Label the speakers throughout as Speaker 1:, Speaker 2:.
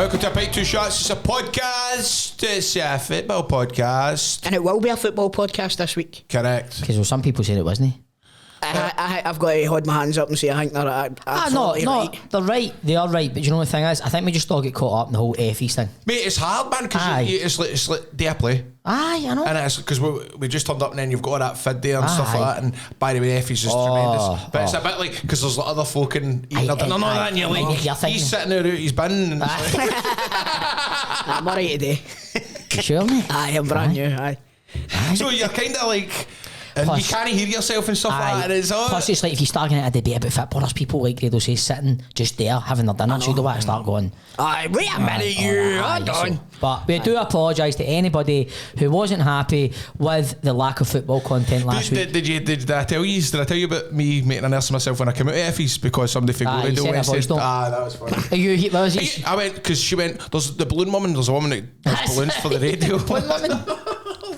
Speaker 1: Welcome to Pint 2 Shots. It's a podcast. It's a football podcast.
Speaker 2: And it will be a football podcast this week.
Speaker 1: Correct.
Speaker 3: Because some people said it wasn't.
Speaker 2: I've got to hold my hands up and say I think they're absolutely right.
Speaker 3: They're right. They are right. But you know the thing is, I think we just all get caught up in the whole Effies thing.
Speaker 1: Mate, it's hard, man, because it's like day play.
Speaker 3: Aye, I know.
Speaker 1: And it's because we just turned up and then you've got all that fid there and stuff like that. And by the way, Effie's is tremendous. But it's a bit like, because there's like other folk in eating their dinner and all that, and you're like, he's sitting there out his bin. And it's like
Speaker 2: I'm alright today.
Speaker 3: You sure, mate?
Speaker 2: Aye, I'm brand new. Aye.
Speaker 1: So you're kind of like, and plus, you can't hear yourself and stuff like that. It's all
Speaker 3: plus, it's like if you start getting a debate about football, there's people like they'll say sitting just there having their dinner, so you don't want to start going,
Speaker 2: aye, wait a minute, hold on.
Speaker 3: But we do apologise to anybody who wasn't happy with the lack of football content last week.
Speaker 1: Did I tell you about me making an ass of myself when I came out of Effie's because somebody from Go Radio went and said, that was funny. I went, because she went, there's the balloon woman, there's a woman that does balloons for the radio.
Speaker 3: Balloon woman?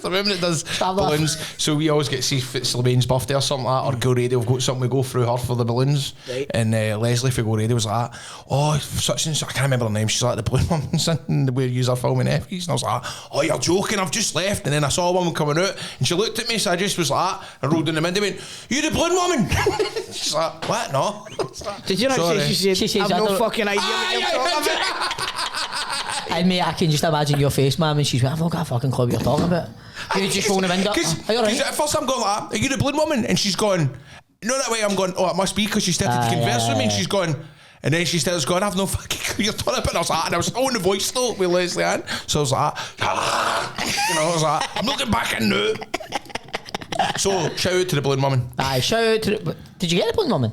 Speaker 1: The woman that does balloons, so we always get to see if it's Lorraine's birthday or something like that, or Go Radio, we've got something we go through her for the balloons, right. And Leslie for Go Radio was like, oh, such and such, I can't remember her name, she's like the balloon woman and we use her filming Effies, and I was like, oh, you're joking, I've just left. And then I saw a woman coming out and she looked at me, so I just was like, I rolled in the window and went, you the balloon woman? She's like, what? No.
Speaker 2: Did you not say she said, I've no fucking idea what you're talking about?
Speaker 3: And mate, I can just imagine your face, man, when she's like, I've not got a fucking clue what you're talking about. You just phone the window.
Speaker 1: Because at first I'm going like, are you the balloon woman? And she's going, no, that way I'm going, oh, it must be because she started to converse with me, and she's going, and then she starts going, I've no fucking clue you're talking about. And I was like, and I was on the voice note with Leslie Ann, so I was like, I was like, I'm not getting back in now. So shout out to the balloon woman.
Speaker 3: Aye, shout out to the, did you get the balloon woman?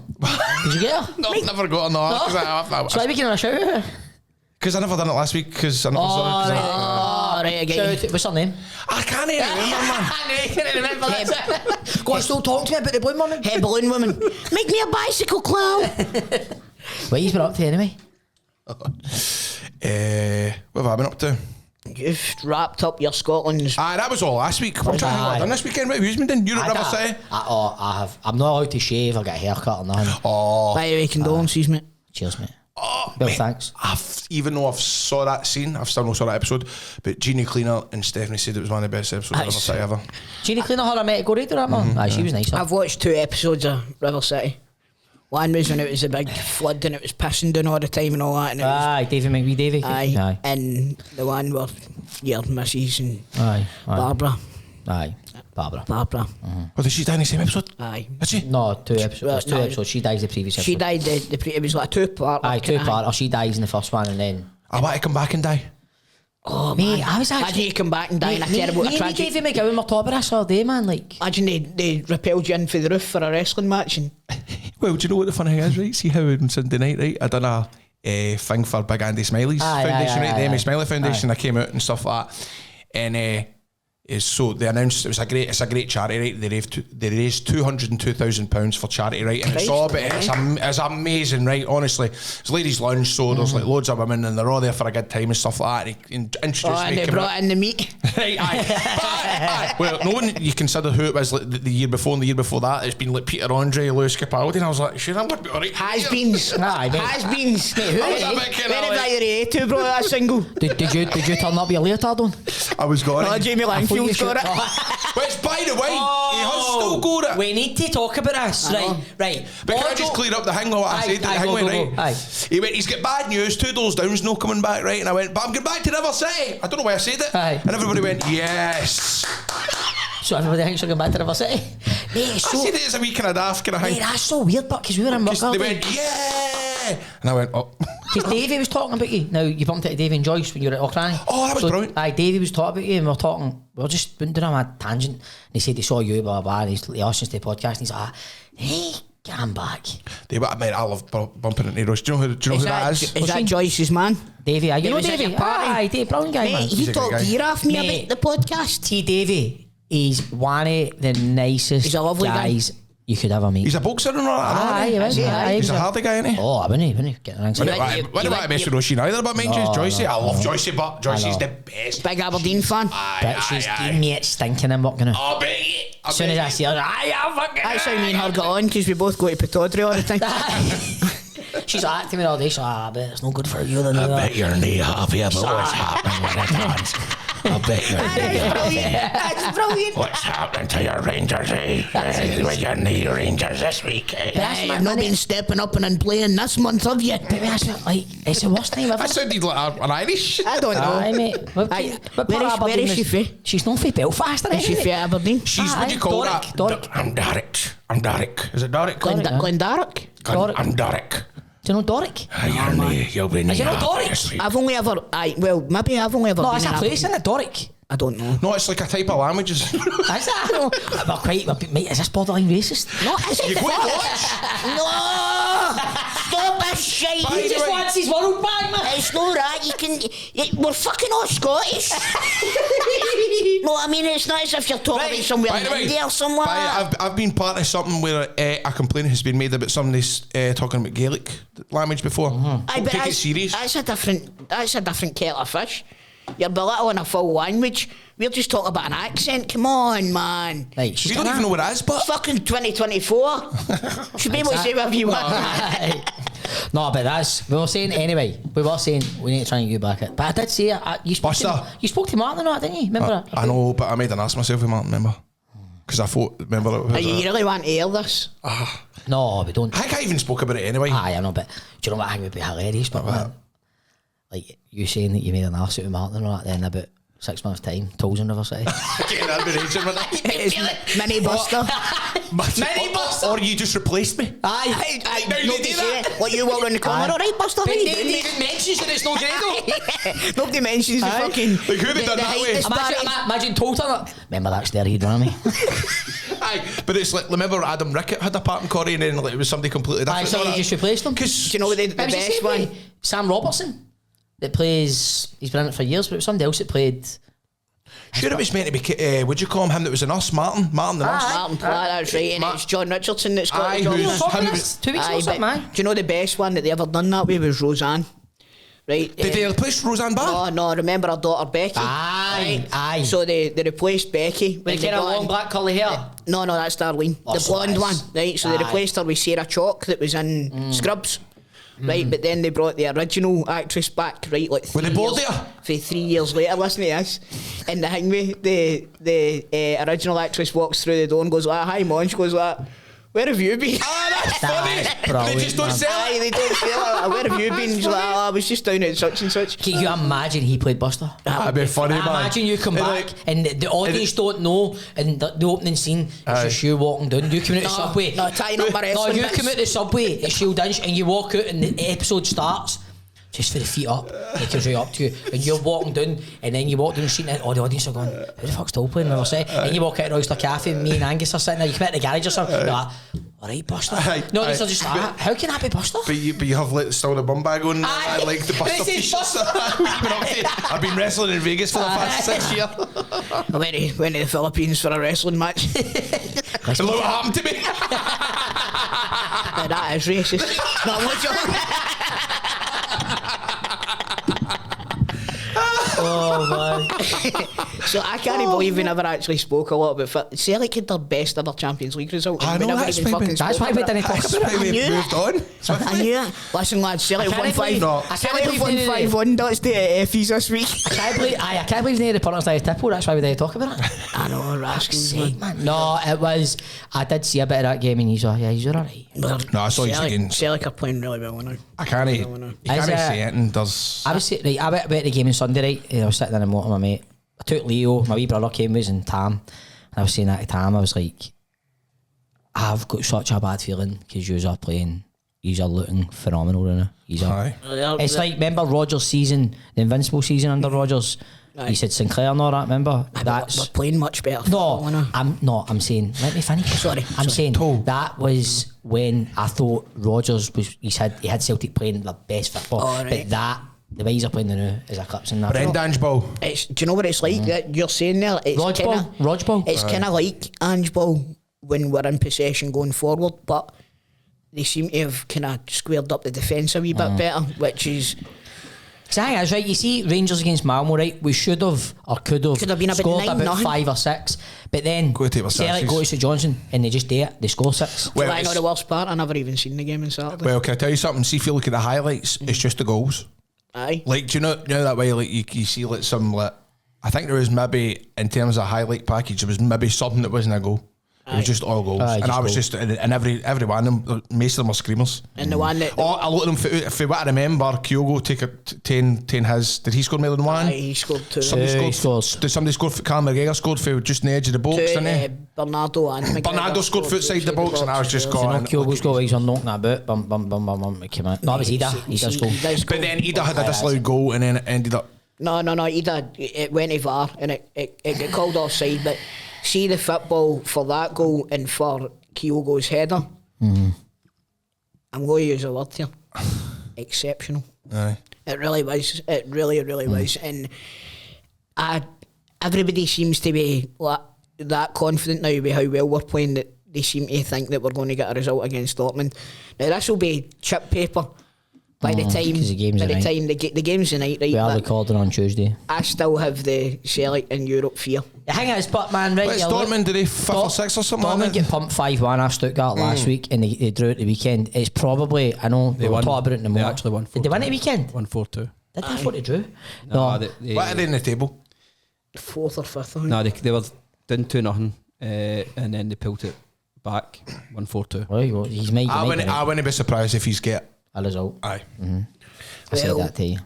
Speaker 3: Did you get her?
Speaker 1: No, I've never got her, no.
Speaker 3: So why are we giving her a shout out?
Speaker 1: Because I never done it last week, because I never saw it.
Speaker 2: Right again.
Speaker 3: What's her name?
Speaker 1: I can't even remember, man.
Speaker 3: I can't remember that. Go on, still talking to me about the balloon woman.
Speaker 2: Hey, balloon woman, make me a bicycle clown.
Speaker 3: What you've been up to anyway?
Speaker 1: What have I been up to?
Speaker 2: You've wrapped up your Scotland's.
Speaker 1: That was all last week. What have I done this weekend? What have you been doing? You're at River City?
Speaker 3: I have. I'm not allowed to shave or get a haircut or nothing.
Speaker 2: By the way, condolences, mate.
Speaker 3: Cheers, mate.
Speaker 1: Oh,
Speaker 3: well,
Speaker 1: mate,
Speaker 3: thanks.
Speaker 1: Even though I've saw that scene, I've still not saw that episode, but Jeannie Cleaner and Stephanie said it was one of the best episodes of River City ever.
Speaker 3: Jeannie Cleaner had a mate Go Radio, that man. Aye, she was nice.
Speaker 2: I've watched 2 episodes of River City. One was when it was a big flood and it was pissing down all the time and all that. And it
Speaker 3: Davy McVie, Davy.
Speaker 2: Aye. And the one where your missus and Barbara.
Speaker 3: Aye. Barbara.
Speaker 1: Mm-hmm. Oh, did she die in the same episode?
Speaker 2: Aye.
Speaker 1: Did she?
Speaker 3: No, 2 episodes. There's 2 episodes. She dies the previous episode.
Speaker 2: She died it was like a 2-part.
Speaker 3: Aye, 2-part. Or she dies in the first one and then.
Speaker 1: I want to come back and die.
Speaker 2: Oh,
Speaker 3: mate,
Speaker 2: man.
Speaker 3: I was actually.
Speaker 2: Imagine you come back and die in a terrible tragedy.
Speaker 3: Davey McGowan were top of this all day, man. Like.
Speaker 2: Imagine they repelled you in for the roof for a wrestling match. And
Speaker 1: well, do you know what the funny thing is, right? See how on Sunday night, right, I done a thing for Big Andy Smiley's foundation, right? The Emmy Smiley Foundation. I came out and stuff like that. And So they announced it's a great charity, right? They raised £202,000 for charity, right? And it's all about it's amazing, right? Honestly, it's ladies' lunch, so there's like loads of women, and they're all there for a good time and stuff like that. And he introduced me.
Speaker 2: And they brought in the meat.
Speaker 1: Right, aye. Well, no one you consider who it was like the year before and the year before that. It's been like Peter Andre, Lewis Capaldi, and I was like, sure, I'm gonna be alright.
Speaker 2: Has-beens. Has-beens. Who
Speaker 1: was a
Speaker 2: are
Speaker 1: bit kinda
Speaker 2: Where
Speaker 1: like-
Speaker 2: about your to bro that single?
Speaker 3: Did you turn up with your leotard on?
Speaker 1: I was gone.
Speaker 2: Oh, Jamie Langfield's got it.
Speaker 1: Which, by the way, he has still got it.
Speaker 3: We need to talk about this, right?
Speaker 1: But can I just clear up the hang of what I said? He went, he's got bad news, 2 doors down's no coming back, right? And I went, but I'm going back to River City. I don't know why I said it.
Speaker 3: Aye.
Speaker 1: And everybody went, yes.
Speaker 3: So everybody thinks you're going back to River City? Mate,
Speaker 1: I said it as a wee kind of daft kind of thing.
Speaker 3: Mate, that's so weird, but because we were in work all
Speaker 1: They
Speaker 3: day.
Speaker 1: went, yeah. And I went, oh.
Speaker 3: Because Davey was talking about you. Now, you bumped into Davey and Joyce when you were at Auckland.
Speaker 1: Oh, that was brilliant.
Speaker 3: Aye, Davey was talking about you, and we were just doing a mad tangent. And he said he saw you, blah, blah, and he asked us to the podcast, and he's like, hey, get him back.
Speaker 1: Mate, I love bumping into Ross. Do you know who that is?
Speaker 2: Is that Joyce's man?
Speaker 3: Davey, you know
Speaker 2: was at
Speaker 3: Davey?
Speaker 2: your party?
Speaker 3: Aye, Davey, brilliant guy, man.
Speaker 2: Mate, he
Speaker 1: a great
Speaker 2: talked
Speaker 1: guy.
Speaker 2: ear off me
Speaker 3: Mate.
Speaker 2: about the podcast.
Speaker 3: See, Davey, he's one of the nicest
Speaker 2: He's a lovely
Speaker 3: guys you could ever meet.
Speaker 1: He's a boxer and all that.
Speaker 3: Aye, he is, aye.
Speaker 1: He's a hardy guy, isn't he?
Speaker 3: Oh, I wouldn't get the rings.
Speaker 1: I don't want to mess with Roisin either, but mind you, Joycey. I love Joycey, but Joycey's the best.
Speaker 2: Big Aberdeen fan.
Speaker 3: But she's mate stinking in working.
Speaker 1: Oh, baby.
Speaker 3: As soon as I see her, I'm fucking.
Speaker 2: That's how me and her got on, because we both go to Pataudry all the time.
Speaker 3: She's acting with all this. She's like, I bet it's no good for you.
Speaker 1: I bet you're knee happy about what's happening when it dance. I bet you're knee happy.
Speaker 2: That's brilliant.
Speaker 1: What's happening to your Rangers, eh? With your knee Rangers this week, eh?
Speaker 2: I've not been stepping up and playing this month, have you?
Speaker 3: Baby, that's not like, it's the worst time ever.
Speaker 1: That sounded like an Irish.
Speaker 2: I don't know.
Speaker 3: Aye, mate.
Speaker 2: Aye. Where is she from?
Speaker 3: She's not from Belfast,
Speaker 2: Is she from Aberdeen?
Speaker 1: She's, what do you call
Speaker 3: Doric,
Speaker 1: that?
Speaker 3: Doric.
Speaker 1: I'm Doric. Is it Doric?
Speaker 2: Glendarroch?
Speaker 3: Doric.
Speaker 1: I'm Doric.
Speaker 3: Do you know Doric?
Speaker 1: You'll be knee
Speaker 3: Is it not
Speaker 1: happy
Speaker 3: Doric?
Speaker 1: this week.
Speaker 2: I've only ever, maybe I've only ever
Speaker 3: No,
Speaker 2: been
Speaker 3: it's a
Speaker 2: in
Speaker 3: place, isn't it, Doric?
Speaker 2: I don't know.
Speaker 1: No, it's like a type of language.
Speaker 3: Is that? No. Well, quite, mate, is this borderline racist?
Speaker 2: No, is
Speaker 1: You
Speaker 2: it?
Speaker 1: go to Dutch?
Speaker 2: No! Stop this shit!
Speaker 1: By the way-
Speaker 3: wants his world back, man.
Speaker 2: It's not right, we're fucking all Scottish. No, I mean, it's not as if you're talking about somewhere
Speaker 1: By the
Speaker 2: in
Speaker 1: way,
Speaker 2: India or somewhere.
Speaker 1: I've been part of something where a complaint has been made about somebody's talking about Gaelic language before.
Speaker 2: Aye, but
Speaker 1: Take it serious.
Speaker 2: That's a different kettle of fish. You're belittling a full language. We're just talking about an accent. Come on, man.
Speaker 3: Right, she's
Speaker 1: You don't
Speaker 3: got
Speaker 1: even know what it is, but
Speaker 2: It's fucking 2024. Should be able to say whatever you want.
Speaker 3: No, but we were saying we need to try and get back at. But I did say you spoke to Martin on that, didn't you? Remember that?
Speaker 1: I know, but I made an ass myself with Martin, remember? Because I thought, remember it was
Speaker 2: You really want to air this?
Speaker 3: No, we don't.
Speaker 1: I think I even spoke about it anyway.
Speaker 3: Aye, I know, but do you know what I think would be hilarious? But man, like you saying that you made an arse out of Martin and all that, then about 6 months' time, tolls in River City.
Speaker 1: Getting that raging with that.
Speaker 2: It's Mini Buster.
Speaker 3: Mini Buster.
Speaker 1: Or you just replaced me.
Speaker 3: Aye,
Speaker 1: Now you
Speaker 2: Nobody
Speaker 1: do
Speaker 2: say
Speaker 1: that.
Speaker 2: it. What you walk around the corner,
Speaker 3: Aye.
Speaker 2: all right, Buster?
Speaker 3: But
Speaker 2: How you
Speaker 3: nobody
Speaker 2: doing,
Speaker 3: even mentions that it's no Grado.
Speaker 2: mate? Nobody mentions the
Speaker 3: Aye.
Speaker 2: fucking...
Speaker 1: Like, who'd have done that
Speaker 2: height
Speaker 1: way?
Speaker 2: disparity.
Speaker 3: Imagine told her. Remember that steroid running me?
Speaker 1: Aye, but it's like, remember Adam Rickett had a part in Corrie and then like, it was somebody completely different.
Speaker 3: Aye, so you just replaced him.
Speaker 2: Do you know what the
Speaker 3: It was the
Speaker 2: best
Speaker 3: same
Speaker 2: one?
Speaker 3: way. Sam Robertson, that plays. He's been in it for years, but it was somebody else that played.
Speaker 1: Sure, it was meant to be, would you call him that was a nurse? Martin the nurse.
Speaker 2: Martin Platt, that's right, and it's John Richardson that's got
Speaker 1: Aye,
Speaker 2: the job.
Speaker 1: who's-
Speaker 3: Talking
Speaker 1: him-
Speaker 3: this 2 weeks ago,
Speaker 2: Aye,
Speaker 3: something,
Speaker 2: but
Speaker 3: aye.
Speaker 2: do you know the best one that they ever done that with was Roseanne? Right?
Speaker 1: Did they replace Roseanne Barr?
Speaker 2: No, remember her daughter Becky?
Speaker 3: Aye, aye.
Speaker 2: So they replaced Becky.
Speaker 3: With
Speaker 2: and
Speaker 3: the
Speaker 2: they
Speaker 3: kind of
Speaker 2: brought
Speaker 3: long
Speaker 2: in-
Speaker 3: black curly hair.
Speaker 2: No, that's Darlene.
Speaker 3: Oh,
Speaker 2: the
Speaker 3: so
Speaker 2: blonde
Speaker 3: that
Speaker 2: one,
Speaker 3: is-
Speaker 2: right? So they
Speaker 3: Aye.
Speaker 2: replaced her with Sarah Chalk that was in Scrubs. Right, but then they brought the original actress back, right? Like
Speaker 1: Were they
Speaker 2: 3
Speaker 1: bored
Speaker 2: years,
Speaker 1: there?
Speaker 2: for 3 years later, listen to this. And the thing with the original actress walks through the door and goes like, "Hi, Mon." She goes like, "Where have you been?"
Speaker 1: That's
Speaker 3: funny.
Speaker 1: They just don't sell
Speaker 2: Aye,
Speaker 1: it.
Speaker 2: they don't feel it. Where have you been? She's like, "Oh, I was just down at such and such."
Speaker 3: Can you imagine he played Buster?
Speaker 1: That'd be funny, man.
Speaker 3: Imagine you come
Speaker 1: And
Speaker 3: back
Speaker 1: like-
Speaker 3: and the audience don't know, and the opening scene is
Speaker 1: Aye.
Speaker 3: just you walking down. You come out the subway.
Speaker 2: No, tying up my
Speaker 3: No,
Speaker 2: wrestling
Speaker 3: you
Speaker 2: bits.
Speaker 3: come out the subway, it's Shield Inch, and you walk out, and the episode starts. Just for the feet up, it comes right up to you, and you're walking down, and then you walk down the street, and all the audience are going, "Who the fuck's still playing?" And and you walk out of Oyster Cafe, and me and Angus are sitting there. You come out the garage or something. You're like, "All right, Buster."
Speaker 1: Aye,
Speaker 3: No,
Speaker 1: aye.
Speaker 3: these are just like, "How can that be Buster?"
Speaker 1: But you have like still the bum bag on.
Speaker 3: Aye.
Speaker 1: I like the Buster
Speaker 3: This is
Speaker 1: t-shirts.
Speaker 3: Buster.
Speaker 1: I've been wrestling in Vegas for the past 6 years.
Speaker 2: I went to the Philippines for a wrestling match.
Speaker 1: And look what happened to me.
Speaker 2: That is racist. Not much of
Speaker 3: Oh man.
Speaker 2: So I can't believe we never actually spoke a lot about Celtic had their best ever Champions League result.
Speaker 1: I
Speaker 2: We
Speaker 1: know,
Speaker 2: never
Speaker 1: that's
Speaker 2: even
Speaker 1: why we-
Speaker 2: fucking
Speaker 3: That's
Speaker 2: spoke
Speaker 3: why we
Speaker 2: about
Speaker 3: didn't talk
Speaker 1: That's
Speaker 3: about
Speaker 1: why
Speaker 3: it.
Speaker 1: we
Speaker 2: knew
Speaker 1: moved on.
Speaker 2: I knew it. Listen, lads, Celtic
Speaker 3: I
Speaker 2: won
Speaker 3: can't
Speaker 2: 5.
Speaker 1: No.
Speaker 2: Celtic
Speaker 3: believe
Speaker 2: won
Speaker 3: they-
Speaker 2: 5-1. That's the Effies this week.
Speaker 3: I can't believe near the punters like Tipple. That's why we didn't talk about it.
Speaker 2: I know, rascals, man.
Speaker 3: No, it was. I did see a bit of that game, and he's alright.
Speaker 1: No, I saw you again.
Speaker 2: Celtic are playing really well now.
Speaker 1: I can't
Speaker 3: Is
Speaker 1: say
Speaker 3: it-
Speaker 1: it, and there's.
Speaker 3: I was sitting, right, I went to the game on Sunday, right, and I was sitting in the motor with my mate. I took Leo, my wee brother came with us, and Tam, and I was saying that to Tam, I was like, I've got such a bad feeling because you are playing, you are looking phenomenal right now.
Speaker 1: Aye.
Speaker 3: It's like, remember Rodgers' season, the Invincible season under Rodgers? He said Sinclair and all that, remember?
Speaker 2: We're playing much better.
Speaker 3: No, I'm saying, let me finish.
Speaker 2: Sorry.
Speaker 3: Saying that was when I thought Rodgers was, he had Celtic playing the best football,
Speaker 2: Oh, right.
Speaker 3: but that, the way he's are playing the now is eclipsing that.
Speaker 1: Brent Ange Ball.
Speaker 2: Do you know what it's like? That you're saying there? It's
Speaker 3: Rog ball.
Speaker 2: It's kind of like Ange Ball when we're in possession going forward, but they seem to have kind of squared up the defence a wee bit better, which is...
Speaker 3: That's right. You see, Rangers against Malmo, right? We should have or could have
Speaker 2: been about
Speaker 3: scored
Speaker 2: 9-0.
Speaker 3: about 5 or 6, but then
Speaker 1: Go to take our
Speaker 3: Celtic
Speaker 1: chances.
Speaker 3: go to St Johnstone and they just do it. They score 6.
Speaker 1: Well,
Speaker 2: I know the worst part. I never even seen the game on Saturday.
Speaker 1: Well, can I tell you something? See, if you look at the highlights, it's just the goals.
Speaker 2: Aye.
Speaker 1: Like, do you know that way? Like, you see, like some, like, I think there was maybe in terms of highlight package, there was maybe something that wasn't a goal. It was just all goals,
Speaker 3: Aye,
Speaker 1: and
Speaker 3: just
Speaker 1: I was
Speaker 3: goals.
Speaker 1: just, and every one of them, most of them were screamers.
Speaker 2: And the one that...
Speaker 1: Oh, a lot of them. For what I remember, Kyogo take a 10 his. Did he score more than one?
Speaker 2: Aye, he scored 2.
Speaker 3: He scores.
Speaker 1: Did somebody score? Callum McGregor scored for just on the edge of the box, didn't he?
Speaker 2: Bernardo and McGregor
Speaker 1: Bernardo scored footside the box, and I was just
Speaker 3: You know,
Speaker 1: going.
Speaker 3: Kyogo's got he's on knocking that about. Bum, it came out. No, it was Ida. He does go.
Speaker 1: But then Ida had a disallowed goal, and then it ended up.
Speaker 2: No, he did. It went to VAR and it got called offside. But see the football for that goal and for Kyogo's header. I'm going to use a word here. Exceptional.
Speaker 1: Aye.
Speaker 2: It really was. It really was. And everybody seems to be like that confident now with how well we're playing that they seem to think that we're going to get a result against Dortmund. Now this will be chip paper. By the time,
Speaker 3: 'cause the game's
Speaker 2: the game's tonight, right?
Speaker 3: We are
Speaker 2: but
Speaker 3: recording on Tuesday.
Speaker 2: I still have the Celtic in Europe fear.
Speaker 3: Hang on, but man, right?
Speaker 1: But it's
Speaker 3: yeah, look,
Speaker 1: Dortmund, did they 5th or 6th or something?
Speaker 3: Dortmund
Speaker 1: Like
Speaker 3: get
Speaker 1: that?
Speaker 3: pumped 5-1 off Stuttgart last week, and they drew at the weekend. It's probably, I know they were talking about it in the
Speaker 4: They
Speaker 3: morning.
Speaker 4: actually won 4-2.
Speaker 3: Did they win at the weekend?
Speaker 4: 1-4-2.
Speaker 3: Did they? I thought they drew.
Speaker 4: No,
Speaker 3: No,
Speaker 1: What are they in the table?
Speaker 2: 4th or 5th, I think.
Speaker 4: no, they were down 2-0, and then they pulled it back 1-4-2.
Speaker 3: well, he's made
Speaker 1: I wouldn't be surprised if he's get.
Speaker 3: a result.
Speaker 1: Aye.
Speaker 3: I said
Speaker 2: Well,
Speaker 3: that to you.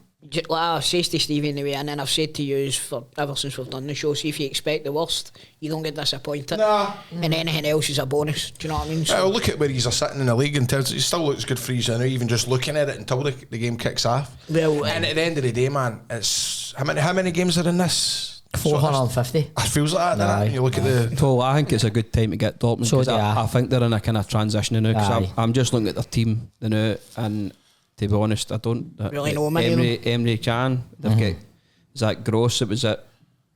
Speaker 2: Like I said to Stevie in the way, and then I've said to you for ever since we've done the show, see if you expect the worst, you don't get disappointed.
Speaker 1: Nah.
Speaker 2: And anything else is a bonus. Do you know what I mean? So,
Speaker 1: Look at where he's sitting in the league in terms. It still looks good for you now, even just looking at it until the game kicks off.
Speaker 2: Well,
Speaker 1: and at the end of the day, man, it's how many games are in this?
Speaker 3: 450.
Speaker 1: It feels like that, doesn't it? You look at the.
Speaker 4: So I think it's a good time to get Dortmund.
Speaker 3: So
Speaker 4: 'cause
Speaker 3: do I.
Speaker 4: I think they're in a kind of transition now.
Speaker 3: Aye.
Speaker 4: Because I'm just looking at their team now, and to be honest, I don't
Speaker 2: Really know many of them.
Speaker 4: Emre Can. They've got Zach Gross. It was at.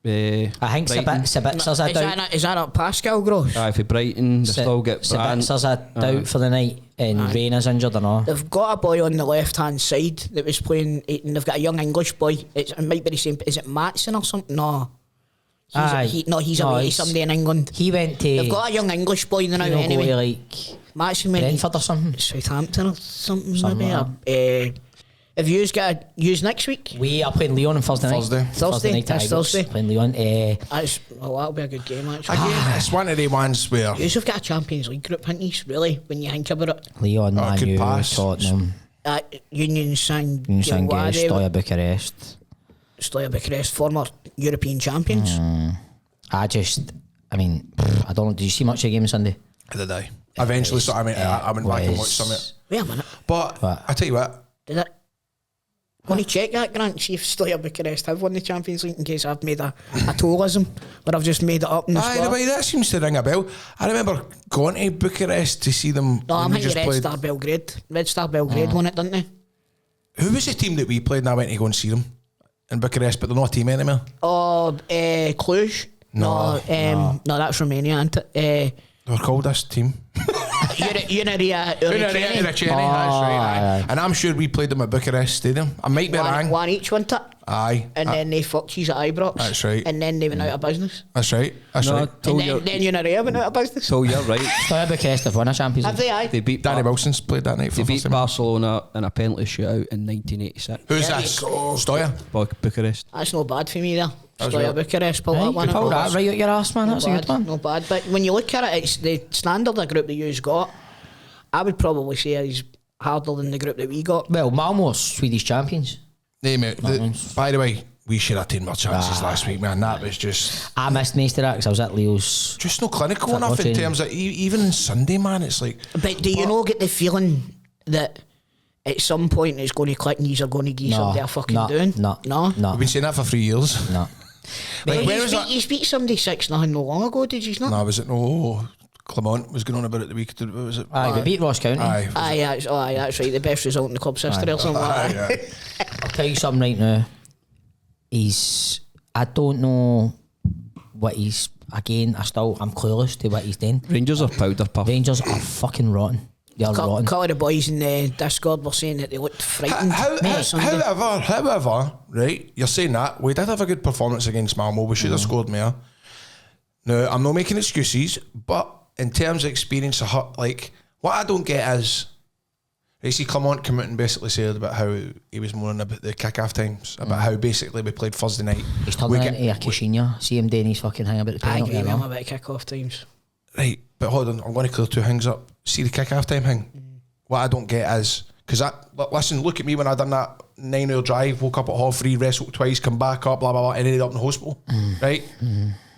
Speaker 3: I think Sabitzer's a doubt.
Speaker 2: is that not Pascal Gross?
Speaker 4: Aye, for Brighton, they still get Brand.
Speaker 3: Sabitzer's a doubt for the night, and Rayna's injured and all.
Speaker 2: They've got a boy on the left hand side that was playing, and they've got a young English boy. It might be the same. Is it Matson or something? No. He's away to somebody in England.
Speaker 3: He went to.
Speaker 2: They've got a young English boy now.
Speaker 3: you know,
Speaker 2: Anyway,
Speaker 3: go to like
Speaker 2: Matson went
Speaker 3: Brentford or something.
Speaker 2: to Southampton or something.
Speaker 3: Something
Speaker 2: Maybe. Have you got use next week?
Speaker 3: We are playing Leon on Thursday night.
Speaker 2: Thursday?
Speaker 3: night
Speaker 2: That's
Speaker 3: at Ibrox,
Speaker 2: Thursday.
Speaker 3: Playing Leon.
Speaker 2: That'll be a good game actually.
Speaker 1: Again, it's one of the ones where.
Speaker 2: You've got a Champions League group, haven't you? Really, when you think about it.
Speaker 3: Leon, Man
Speaker 1: could
Speaker 3: U,
Speaker 1: pass.
Speaker 3: Tottenham,
Speaker 2: Union Saint
Speaker 3: Sangest, Stoya Bucharest.
Speaker 2: Stoya Bucharest, former European champions.
Speaker 3: I mean, I don't know. Did you see much of the game on Sunday?
Speaker 1: Did I? Eventually, so I went back and watched some of it.
Speaker 2: Wait a minute.
Speaker 1: But I tell you what.
Speaker 2: Did it? Want to check that, Grant? See if Stoya Bucharest have won the Champions League in case I've made a tollism or I've just made it up in the
Speaker 1: Aye,
Speaker 2: spot.
Speaker 1: that seems to ring a bell. I remember going to Bucharest to see them.
Speaker 2: No, I'm
Speaker 1: when we
Speaker 2: thinking Red
Speaker 1: played.
Speaker 2: Star Belgrade. Red Star Belgrade won it, didn't they?
Speaker 1: Who was the team that we played and I went to go and see them in Bucharest, but they're not a team anymore?
Speaker 2: Oh, Cluj. No, that's Romania, isn't it?
Speaker 1: They were called this team.
Speaker 2: Unaria
Speaker 1: Unaria, that's right. Aye. And I'm sure we played them at Bucharest Stadium. I might be wrong.
Speaker 2: One each, wasn't it?
Speaker 1: Aye.
Speaker 2: And then they fucked you at Ibrox.
Speaker 1: That's right.
Speaker 2: And then they went out of business.
Speaker 1: That's right. That's right.
Speaker 2: And then Unaria went out of business.
Speaker 4: So you're right.
Speaker 3: Stoya Bucharest have won a Champions League.
Speaker 2: Have they? Aye.
Speaker 4: They beat
Speaker 1: Danny Wilson's played that night for
Speaker 4: They
Speaker 1: the
Speaker 4: beat
Speaker 1: first time.
Speaker 4: Barcelona in a penalty shootout in 1986.
Speaker 1: Who's
Speaker 2: There
Speaker 1: this?
Speaker 2: you go.
Speaker 1: Stoya?
Speaker 4: Bucharest.
Speaker 2: That's not bad for me there.
Speaker 1: That was
Speaker 2: Stoya
Speaker 1: right.
Speaker 2: Bucharest pulled that
Speaker 3: Right,
Speaker 2: one
Speaker 3: you pulled
Speaker 2: out.
Speaker 3: that right out your arse, man. That's a good one.
Speaker 2: Not bad. But when you look at it, it's the standard of group that you've got. I would probably say is harder than the group that we got.
Speaker 3: Well, Malmo are Swedish champions.
Speaker 1: Hey, mate. By the way, we should have taken more chances last week, man. That was just...
Speaker 3: I missed most of that because I was at Leo's.
Speaker 1: Just no clinical
Speaker 3: Football
Speaker 1: enough in
Speaker 3: training.
Speaker 1: terms of... Even on Sunday, man, it's like...
Speaker 2: But do you not get the feeling that at some point it's going to click and you're going to give something they're fucking doing?
Speaker 3: No.
Speaker 1: We've been saying that for 3 years.
Speaker 3: No.
Speaker 1: Like,
Speaker 2: But
Speaker 1: where was that?
Speaker 2: you beat somebody 6-0 no long ago, did you not?
Speaker 1: No, was it no... Clement was going on about it the week... What was it?
Speaker 3: Aye, we beat Ross County.
Speaker 1: Aye.
Speaker 2: Aye, that's right. The best result in the club's history or something like that.
Speaker 1: Aye.
Speaker 3: I'll tell you something right now. I don't know what he's... Again, I'm clueless to what he's doing.
Speaker 4: Rangers are powder puff.
Speaker 3: Rangers are fucking rotten. They're
Speaker 2: A
Speaker 3: rotten.
Speaker 2: couple of the boys in the Discord were saying that they looked frightened.
Speaker 1: However, right, you're saying that. We did have a good performance against Malmo. We should have scored more. No, I'm not making excuses, but in terms of experience, like, what I don't get is, you see Clement come out and basically said about how he was moaning about the kick-off times, about how basically we played Thursday night.
Speaker 3: He's turning into a Kishinya. See him doing his fucking hang about the
Speaker 2: I
Speaker 3: penalty.
Speaker 2: agree with him
Speaker 3: now.
Speaker 2: about kick-off times.
Speaker 1: Right, but hold on, I'm going to clear two things up. See the kick-off time thing? What I don't get is, because listen, look at me when I done that 9-hour drive, woke up at 3:30, wrestled twice, come back up, blah, blah, blah, and ended up in the hospital, right?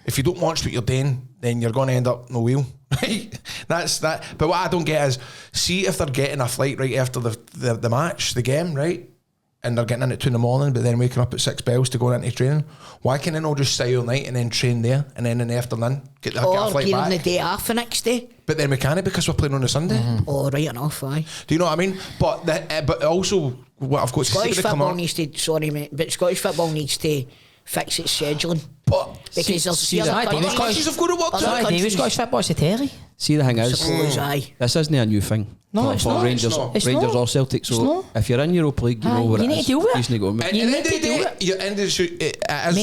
Speaker 1: If you don't watch what you're doing, then you're going to end up no wheel, right? That's that. But what I don't get is, see if they're getting a flight right after the match, the game, right? And they're getting in at 2 a.m, but then waking up at 6 bells to go into training. Why can't they not just stay all night and then train there, and then in the afternoon get a
Speaker 2: Or
Speaker 1: flight
Speaker 2: get
Speaker 1: back?
Speaker 2: on the day off the next day.
Speaker 1: But then we can't because we're playing on a Sunday.
Speaker 2: Oh, right enough, aye.
Speaker 1: Do you know what I mean? But but also what I've got to
Speaker 2: Scottish
Speaker 1: say to
Speaker 2: football needs to, sorry mate, but Scottish football needs to fix its scheduling.
Speaker 1: But
Speaker 2: Because there's
Speaker 3: see
Speaker 2: other
Speaker 3: that,
Speaker 1: the
Speaker 2: countries-
Speaker 1: countries have got to work
Speaker 2: Other
Speaker 1: to
Speaker 3: Aye,
Speaker 2: countries-
Speaker 3: David Scottish football, it's a telly.
Speaker 4: See, the thing is,
Speaker 2: Suppose, aye.
Speaker 4: this isn't a new thing.
Speaker 3: No,
Speaker 4: for,
Speaker 3: it's
Speaker 4: for
Speaker 3: not.
Speaker 4: Rangers,
Speaker 1: It's not.
Speaker 3: It's
Speaker 4: Rangers
Speaker 3: not.
Speaker 4: or Celtic.
Speaker 3: It's
Speaker 4: So
Speaker 3: not.
Speaker 4: if you're in Europa League, you
Speaker 3: Aye,
Speaker 4: know what
Speaker 3: you
Speaker 4: it
Speaker 3: need
Speaker 4: is.
Speaker 3: to do it.
Speaker 4: You just need to go, mate.
Speaker 1: At the
Speaker 3: You
Speaker 1: end
Speaker 3: need
Speaker 1: of the
Speaker 3: to do
Speaker 1: day,
Speaker 3: it.
Speaker 1: your end is
Speaker 3: Mate,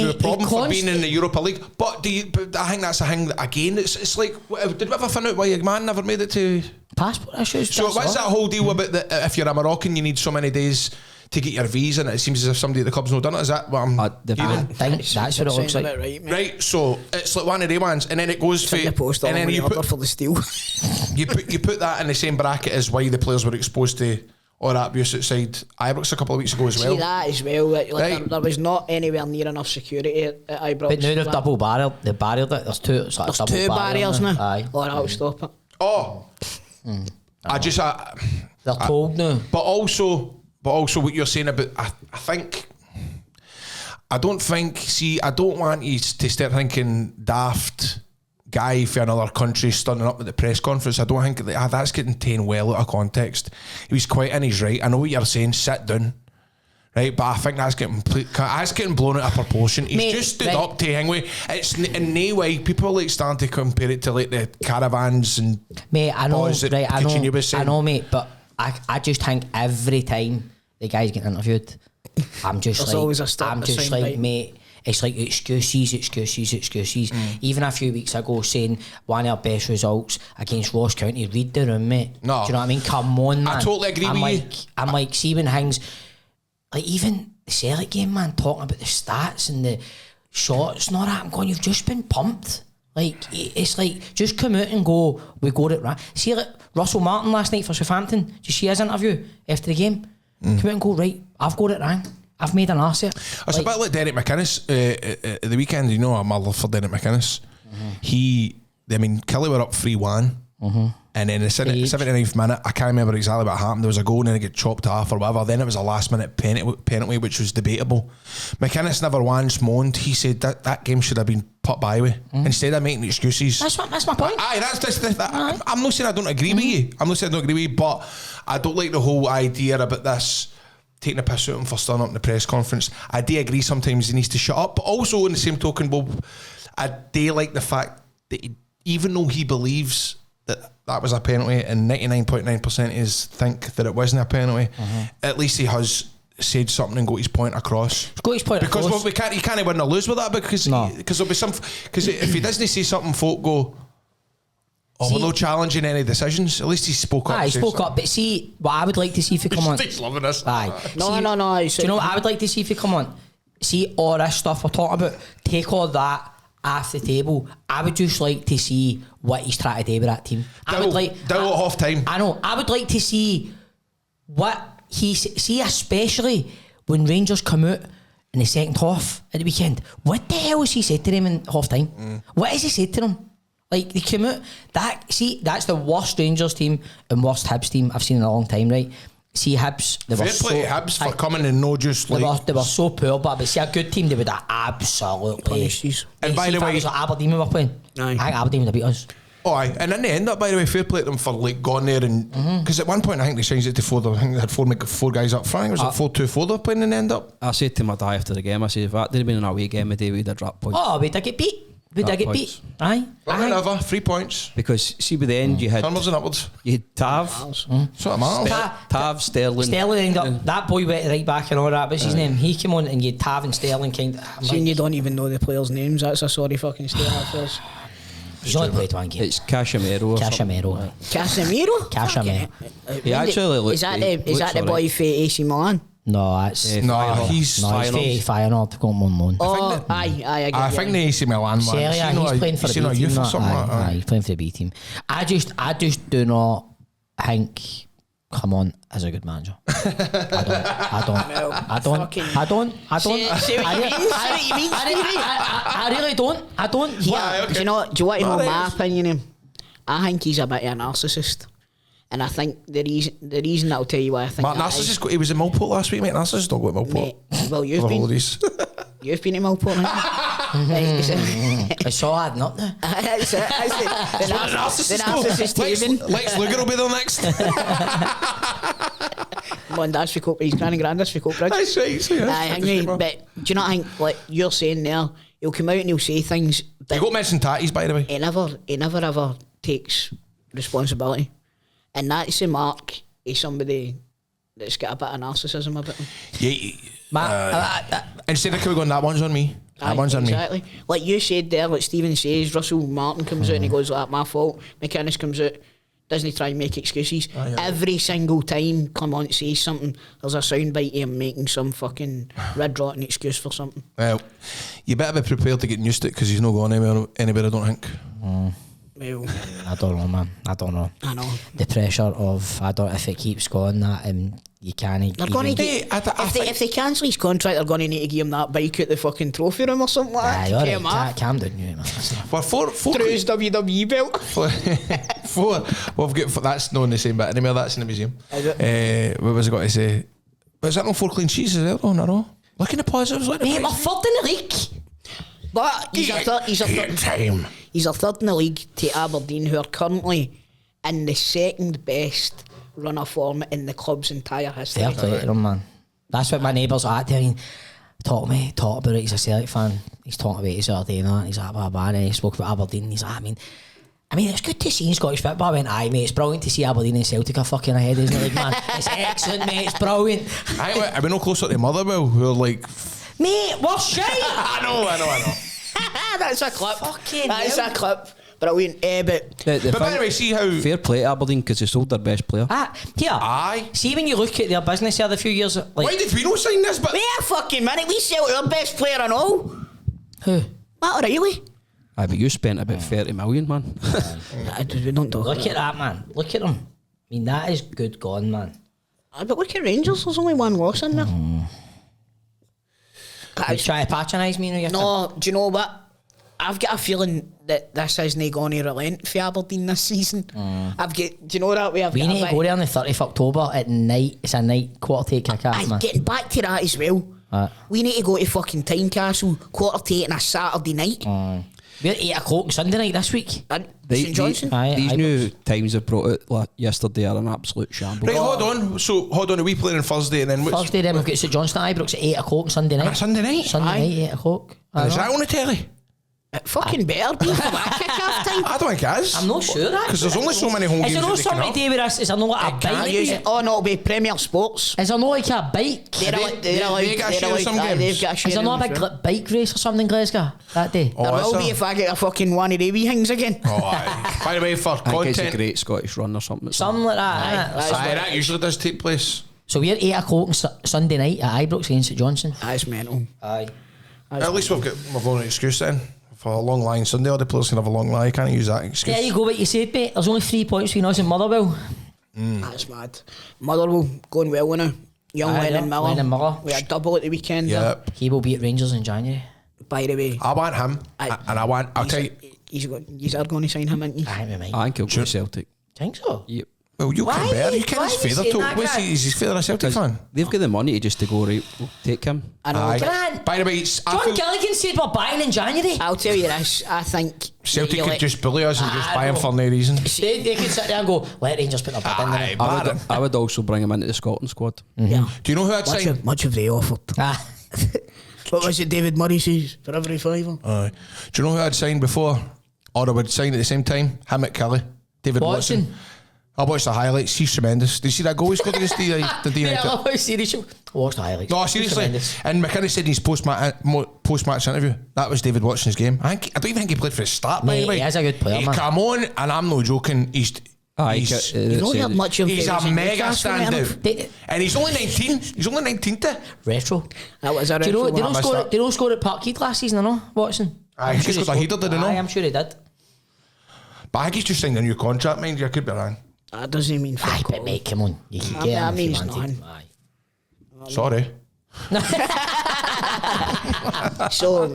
Speaker 1: the problem
Speaker 3: it
Speaker 1: for being in the Europa League. But I think that's a thing that, again, it's like, did we ever find out why your man never made it to?
Speaker 3: Passport issues.
Speaker 1: So
Speaker 3: that's
Speaker 1: what's that
Speaker 3: all.
Speaker 1: whole deal about that if you're a Moroccan, you need so many days to get your visa, and it seems as if somebody at the club's not done it? Is that what I'm
Speaker 3: I think that's what it looks
Speaker 2: Sounds
Speaker 3: like.
Speaker 2: about right, mate.
Speaker 1: right? So it's like one of the ones, and then it goes
Speaker 2: Send
Speaker 1: to,
Speaker 2: the post on
Speaker 1: and then
Speaker 2: when
Speaker 1: you
Speaker 2: you order
Speaker 1: put
Speaker 2: for the steel.
Speaker 1: you put that in the same bracket as why the players were exposed to all that abuse outside Ibrox a couple of weeks ago as well.
Speaker 2: See that as well. Like,
Speaker 1: Right.
Speaker 2: there was not anywhere near enough security at Ibrox.
Speaker 3: But now they've double barreled. They barrieled it. There's two. It's like
Speaker 2: There's
Speaker 3: double
Speaker 2: two barriers now.
Speaker 3: Aye.
Speaker 2: Or I'll stop it.
Speaker 1: Oh, I just.
Speaker 3: They're told now.
Speaker 1: But also what you're saying about, I don't want you to start thinking daft guy for another country standing up at the press conference. I don't think that's getting taken well out of context. He was quite in his right. I know what you're saying, sit down. Right, but I think that's getting blown out of proportion. He's
Speaker 3: Mate,
Speaker 1: just stood
Speaker 3: right.
Speaker 1: up to hang with. It's in no way. People like starting to compare it to like the caravans and
Speaker 3: Mate, I know,
Speaker 1: boys that
Speaker 3: right?
Speaker 1: Coutinho was saying.
Speaker 3: I know, mate. But I just think every time the guy's getting interviewed, I'm just
Speaker 2: There's
Speaker 3: like,
Speaker 2: always a step
Speaker 3: I'm
Speaker 2: at the
Speaker 3: just
Speaker 2: same
Speaker 3: like,
Speaker 2: time.
Speaker 3: mate. It's like excuses. Even a few weeks ago, saying one of our best results against Ross County. Read the room, mate.
Speaker 1: No.
Speaker 3: Do you know what I mean? Come on, man.
Speaker 1: I totally agree
Speaker 3: I'm
Speaker 1: with you.
Speaker 3: like, I'm like, see when things like even the Celtic game, man, talking about the stats and the shots and all that. I'm going, you've just been pumped. Like, it's like, just come out and go, we got it right. See, like Russell Martin last night for Southampton, did you see his interview after the game? Come out and go, right, I've got it right. I've made an ass of it.
Speaker 1: It's a bit like Derek McInnes at the weekend. You know, I'm a love for Derek McInnes. Kelly were up 3-1. And then the 79th minute, I can't remember exactly what happened. There was a goal and then it got chopped off or whatever. Then it was a last minute penalty, which was debatable. McInnes never once moaned. He said that game should have been put by with. Instead of making excuses.
Speaker 3: That's my point.
Speaker 1: Aye, I'm not saying I don't agree with you. I'm not saying I don't agree with you, but I don't like the whole idea about this taking a piss out of him for standing up in the press conference. I do agree sometimes he needs to shut up, but also in the same token, Bob, I do like the fact that even though he believes that was a penalty and 99.9% is think that it wasn't a penalty, at least he has said something and got his point across.
Speaker 3: Got his point
Speaker 1: because
Speaker 3: across.
Speaker 1: Because he can't win or lose with that because there'll be some... Because if he doesn't say something, folk go, we're not challenging any decisions. At least he spoke up.
Speaker 3: He spoke up, but see, what I would like to see if he come on...
Speaker 1: He's loving this.
Speaker 2: No.
Speaker 3: Do you know what I would like to see if he come on? See all this stuff we're talking about, take all that off the table. I would just like to see what he's trying to do with that team. I would like...
Speaker 1: at half time.
Speaker 3: I know. I would like to see what see, especially when Rangers come out in the second half at the weekend. What the hell has he said to them in half time? What has he said to them? Like, they come out, that's the worst Rangers team and worst Hibs team I've seen in a long time, right? See, Hibs, they were
Speaker 1: Fair play to Hibs for coming and no just like...
Speaker 3: They were so poor, but see, a good team, they would have absolutely...
Speaker 2: punished.
Speaker 1: And by the way...
Speaker 3: it was like Aberdeen we were playing. I think Aberdeen would have beat us.
Speaker 1: Oh, aye. And in the end up, by the way, fair play to them for like going there and... Because at one point I think they changed it to 4. I think they had four guys up front. It was like 4-2-4 they were playing in the end up.
Speaker 4: I said to my dad after the game, I said, if that didn't been an away game a day, we'd have dropped points.
Speaker 3: Oh, we'd have get beat. Aye.
Speaker 1: Whatever, 3 points.
Speaker 4: Because see, by the end you had...
Speaker 1: Onwards and upwards.
Speaker 4: You had Tav.
Speaker 1: So it matters.
Speaker 4: Tav, Sterling.
Speaker 3: Sterling ended up... That boy went right back and all that. What's his name? He came on and you had Tav and Sterling kind of...
Speaker 2: Seeing you don't even know the players' names, that's a sorry fucking state of affairs.
Speaker 3: He's only played one game.
Speaker 4: It's Casemiro.
Speaker 2: Casemiro?
Speaker 4: He actually looked...
Speaker 2: Is that the boy for AC Milan?
Speaker 3: No, that's...
Speaker 1: He's
Speaker 3: Feyenoord. Got him on loan.
Speaker 2: Oh, aye.
Speaker 1: I think the AC Milan one.
Speaker 3: He's playing for the B team.
Speaker 1: Youth or something like that.
Speaker 3: He's playing for the B team. I just do not think come on as a good manager. I really don't.
Speaker 2: Do you want to know my opinion on him? I think he's a bit of a narcissist. And I think the reason I'll tell you why I think
Speaker 1: Narcissus, he was in Millport last week, mate. Narcissus don't go to Millport.
Speaker 2: Mate, well, you've been to Millport,
Speaker 3: I saw adding up there.
Speaker 2: The narcissist haven.
Speaker 1: Lex Luger will be there next.
Speaker 2: Well, that's for Cope. He's grand that's for Cope Bridge.
Speaker 1: That's right.
Speaker 2: But do you not think, like you're saying there, he'll come out and he'll say things.
Speaker 1: He got mentioned tatties, by the way.
Speaker 2: He never ever takes responsibility. And that's the mark of somebody that's got a bit of narcissism about him.
Speaker 1: Yeah. Instead of going, that one's on me. That one's on me.
Speaker 2: Exactly. Like you said there, like Stephen says, Russell Martin comes out and he goes, like, my fault. McInnes comes out, doesn't try and make excuses. Every single time Clement says something, there's a soundbite of him making some fucking red-rotten excuse for something.
Speaker 1: Well, you better be prepared to get used to it because he's not going anywhere, I don't think.
Speaker 2: Well,
Speaker 3: I don't know, man. I don't know.
Speaker 2: I know.
Speaker 3: The pressure of, if it keeps going that you can't...
Speaker 2: They're going to get... If they cancel his contract, they're going to need to give him that bike out the fucking trophy room or something like that.
Speaker 3: Right. Calm down, you man.
Speaker 1: Well, four
Speaker 2: through his WWE belt.
Speaker 1: We've got... That's not in the same bit anymore. That's in the museum. What was I got to say? Was that no 4 clean sheets as well? No, no. Look in the positives.
Speaker 3: Mate, we're third in the league.
Speaker 2: But he's a third in the league to Aberdeen, who are currently in the second best run of form in the club's entire history.
Speaker 3: Fair play to them, man. That's what my neighbours are at. I mean, talk about it. He's a Celtic fan. He's talking about his other day and that. He's like, and he spoke about Aberdeen. He's like, I mean, it's good to see in Scottish football. I went, aye, mate, it's brilliant to see Aberdeen and Celtic are fucking ahead, isn't it, like, man? It's excellent, mate. It's brilliant.
Speaker 1: Are we no closer to Motherwell, who are like...
Speaker 3: Mate, we're shite.
Speaker 1: I know.
Speaker 2: That's a clip.
Speaker 3: Fucking
Speaker 2: That's a clip. Brilliant.
Speaker 1: But by the way, see how...
Speaker 4: Fair play to Aberdeen because they sold their best player.
Speaker 1: Aye.
Speaker 3: See, when you look at their business here the few years... Like,
Speaker 1: why did we not sign this? But
Speaker 2: wait a fucking minute. We sell our best player and all.
Speaker 3: Who?
Speaker 2: Matt O'Reilly.
Speaker 4: Aye, but you spent about 30 million, man.
Speaker 2: We don't talk
Speaker 3: Look at that, man. Look at them. I mean, that is good gone, man.
Speaker 2: But look at Rangers. There's only one loss in there.
Speaker 3: You try to patronise me?
Speaker 2: No, do you know what? I've got a feeling that this isn't going to relent for Aberdeen this season. Do you know that way?
Speaker 3: We need to go there on the 30th of October at night. It's a night quarter to kick-off, man.
Speaker 2: Getting back to that as well. We need to go to fucking Tynecastle quarter to 8 on a Saturday night.
Speaker 3: We're at 8 o'clock Sunday night this week.
Speaker 2: St Johnson.
Speaker 4: These new times they've brought out yesterday are an absolute shambles.
Speaker 1: Right, hold on. Are we playing on Thursday and then
Speaker 3: Thursday? Then we've got St Johnstone at Ibrox at 8 o'clock Sunday night.
Speaker 1: Sunday night.
Speaker 3: Sunday night, 8 o'clock.
Speaker 1: Is that on the telly?
Speaker 2: It fucking better be for that kick-off time.
Speaker 1: I don't think it is.
Speaker 3: I'm not sure that.
Speaker 1: Because there's only so many home
Speaker 3: Is
Speaker 1: games
Speaker 3: there no
Speaker 1: that they can
Speaker 3: something
Speaker 1: have.
Speaker 3: to do with this? Is there no like a
Speaker 1: It can't
Speaker 3: bike?
Speaker 1: use
Speaker 3: Is
Speaker 2: Oh no, it'll be Premier Sports.
Speaker 3: there no like a bike?
Speaker 2: They're allowed-
Speaker 1: they got a share of some games?
Speaker 2: They've got a share
Speaker 3: Is there not a
Speaker 2: of
Speaker 3: big
Speaker 2: them,
Speaker 3: like, bike race or something in Glasgow that day?
Speaker 1: Oh,
Speaker 2: there
Speaker 1: is
Speaker 2: will
Speaker 1: there?
Speaker 2: be if I get a fucking one of the wee things again.
Speaker 1: Oh, aye. By the way, for
Speaker 4: I think it's a
Speaker 1: content,
Speaker 4: Great Scottish Run or something.
Speaker 3: Something like that. innit?
Speaker 2: That's
Speaker 1: that usually does take place.
Speaker 3: So we're 8 o'clock on Sunday night at Ibrox against St Johnson.
Speaker 2: That's mental.
Speaker 3: Aye.
Speaker 1: At least we've only an excuse then. For a long line Sunday, all the players can have a long line. You can't use that excuse.
Speaker 3: There you go, what you said, mate. There's only 3 points between us and Motherwell.
Speaker 2: That's mad. Motherwell going well now. Young
Speaker 3: Aye,
Speaker 2: Lennon
Speaker 3: yeah.
Speaker 2: Miller.
Speaker 3: Lennon Miller.
Speaker 2: We had double at the weekend.
Speaker 1: Yep.
Speaker 3: He will be at Rangers in January.
Speaker 2: By the way,
Speaker 1: I want him,
Speaker 2: Aye.
Speaker 1: and I'll tell you.
Speaker 2: you are going to sign him, aren't you?
Speaker 3: Aye, we might.
Speaker 4: I think he'll go to Celtic.
Speaker 3: Think so?
Speaker 4: Yep.
Speaker 1: Well, you
Speaker 3: Why?
Speaker 1: can bear. You
Speaker 3: Why
Speaker 1: can his
Speaker 3: are you
Speaker 1: father
Speaker 3: saying
Speaker 1: talk.
Speaker 3: that,
Speaker 1: What's
Speaker 3: Grant?
Speaker 1: he? Is his father a Celtic fan?
Speaker 4: They've got the money just to go, right, we'll take him.
Speaker 2: I know.
Speaker 1: Aye.
Speaker 3: Grant.
Speaker 1: By the way, it's, I
Speaker 3: John
Speaker 1: feel
Speaker 3: Gilligan said we're buying in January.
Speaker 2: I'll tell you this. I think
Speaker 1: Celtic
Speaker 2: you
Speaker 1: could
Speaker 2: let-
Speaker 1: just bully us and just
Speaker 3: I
Speaker 1: buy him
Speaker 3: know.
Speaker 1: for no reason.
Speaker 3: They could sit there and go, let Rangers put their bid in there.
Speaker 4: I would also bring him into the Scotland squad.
Speaker 2: Yeah.
Speaker 1: Do you know who I'd sign?
Speaker 2: Much have they offered?
Speaker 3: Ah.
Speaker 2: What was it David Murray says for every fiver?
Speaker 1: Aye. Do you know who I'd sign before? Or I would sign at the same time? Him at Kelly. David
Speaker 3: Watson.
Speaker 1: Watson. I watched the highlights. He's tremendous. Did you see that goal he scored against the
Speaker 3: Yeah, I
Speaker 1: United?
Speaker 3: love how serious you watch the highlights.
Speaker 1: No,
Speaker 3: It's
Speaker 1: seriously.
Speaker 3: tremendous.
Speaker 1: And McKinnon said in his post-match interview, that was David Watson's game. I don't even think he played for the start, by
Speaker 3: Mate,
Speaker 1: the way.
Speaker 3: he is a good player,
Speaker 1: He
Speaker 3: man.
Speaker 1: come on, and I'm no joking, he's
Speaker 2: You don't have much of
Speaker 1: he's a mega standout.
Speaker 3: They-
Speaker 1: And he's only 19. He's only 19 to.
Speaker 3: Retro.
Speaker 2: That was a
Speaker 3: Do you know,
Speaker 2: retro
Speaker 3: they
Speaker 2: one.
Speaker 3: don't
Speaker 1: missed
Speaker 3: score,
Speaker 1: that.
Speaker 3: they don't score at Parkhead last season, I know, Watson.
Speaker 1: Aye,
Speaker 3: I'm
Speaker 1: he scored a header, did he
Speaker 3: Aye,
Speaker 1: not?
Speaker 3: I'm sure he did.
Speaker 1: But I think he's just signed a new contract, mind you. I could be wrong.
Speaker 2: That doesn't mean
Speaker 3: Aye,
Speaker 2: fuck
Speaker 3: but
Speaker 2: all.
Speaker 3: mate, come on. You can
Speaker 2: That
Speaker 3: get him if you
Speaker 2: means
Speaker 3: wanted.
Speaker 2: nothing.
Speaker 3: Aye.
Speaker 1: Sorry.
Speaker 2: So,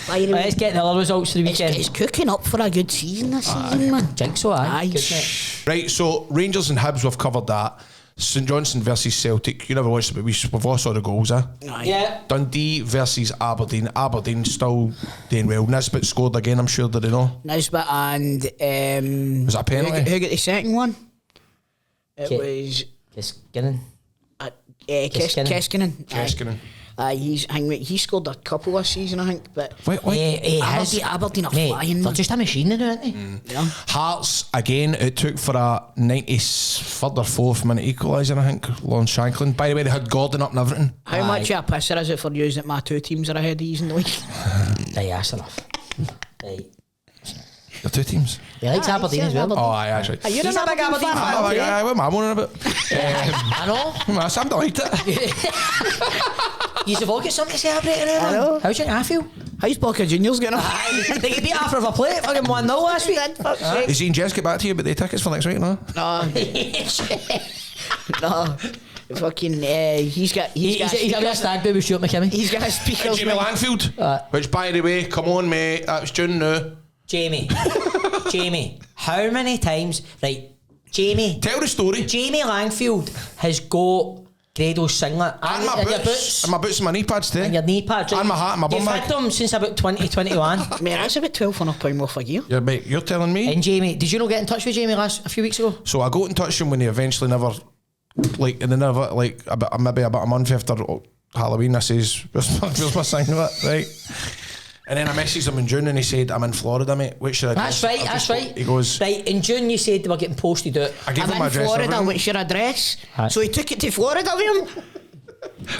Speaker 2: by the way,
Speaker 3: Let's get the other results for the
Speaker 2: it's
Speaker 3: weekend.
Speaker 2: cooking up for a good season this season, man.
Speaker 3: Think so, aye.
Speaker 2: Aye.
Speaker 3: Good, mate.
Speaker 1: Right, so Rangers and Hibs, we've covered that. St Johnstone versus Celtic. You never watched it, but we've all saw the goals, eh?
Speaker 2: Aye.
Speaker 3: Yeah.
Speaker 1: Dundee versus Aberdeen. Aberdeen still doing well. Nisbet scored again, I'm sure, did he know?
Speaker 2: Nisbet and
Speaker 1: Was that a penalty?
Speaker 2: Who got the second one? It
Speaker 3: Ke-
Speaker 2: was
Speaker 3: Kiskinen.
Speaker 2: Keskinen.
Speaker 1: Keskinen.
Speaker 2: He scored a couple this season, I think. But
Speaker 1: Wait.
Speaker 3: He has.
Speaker 2: Aberdeen are
Speaker 3: Mate,
Speaker 2: flying,
Speaker 3: they're
Speaker 2: man.
Speaker 3: just a machine now, aren't they?
Speaker 2: Yeah.
Speaker 1: Hearts, again, it took for a 93rd or 4th minute equaliser, I think, Lawrence Shanklin. By the way, they had Gordon up and everything.
Speaker 2: How much of a pisser is it for using that my two teams are ahead of these in the league?
Speaker 3: Right, that's enough. Right.
Speaker 1: The two teams.
Speaker 3: He likes Aberdeen as well.
Speaker 1: Oh, aye, actually.
Speaker 2: Are you
Speaker 3: He's a big Aberdeen fan.
Speaker 1: I went my one about.
Speaker 3: I know.
Speaker 1: Sam liked it.
Speaker 3: You've all got something to celebrate now,
Speaker 2: I know.
Speaker 3: man. How do you think I feel?
Speaker 2: How's Boca Juniors getting on?
Speaker 3: They get beat after a play. Fucking 1-0 last week.
Speaker 1: Is Ian Jess get back to you about the tickets for next week, no?
Speaker 2: No, no. Fucking, he's got
Speaker 3: He's a bit of stag do with Stuart McKimmie.
Speaker 2: He's got speakers.
Speaker 1: Jimmy Lanfield. Which, by the way, come on, mate. That's June now.
Speaker 3: Jamie. Jamie. How many times... Right. Jamie.
Speaker 1: Tell the story.
Speaker 3: Jamie Langfield has got Grado's singlet.
Speaker 1: And my
Speaker 3: your
Speaker 1: boots. And my boots and my knee pads too.
Speaker 3: And your knee pads.
Speaker 1: And my hat and my bum
Speaker 3: You've
Speaker 1: bag.
Speaker 3: had them since about 2021.
Speaker 2: Mate, that's about £1,200 worth a gear.
Speaker 1: Yeah, mate, you're telling me?
Speaker 3: And Jamie, did you not get in touch with Jamie a few weeks ago?
Speaker 1: So I got in touch with him when he eventually never, like, and then never, like, maybe about a month after Halloween, I says, where's my singlet, right? And then I messaged him in June and he said, I'm in Florida, mate. What should I do?
Speaker 3: That's right, that's right.
Speaker 1: He goes,
Speaker 3: Right, in June you said they were getting posted out.
Speaker 1: I gave
Speaker 2: I'm
Speaker 1: him my
Speaker 2: in
Speaker 1: address.
Speaker 2: Florida,
Speaker 1: and
Speaker 2: what's your address?
Speaker 3: Aye.
Speaker 2: So he took it to Florida with him?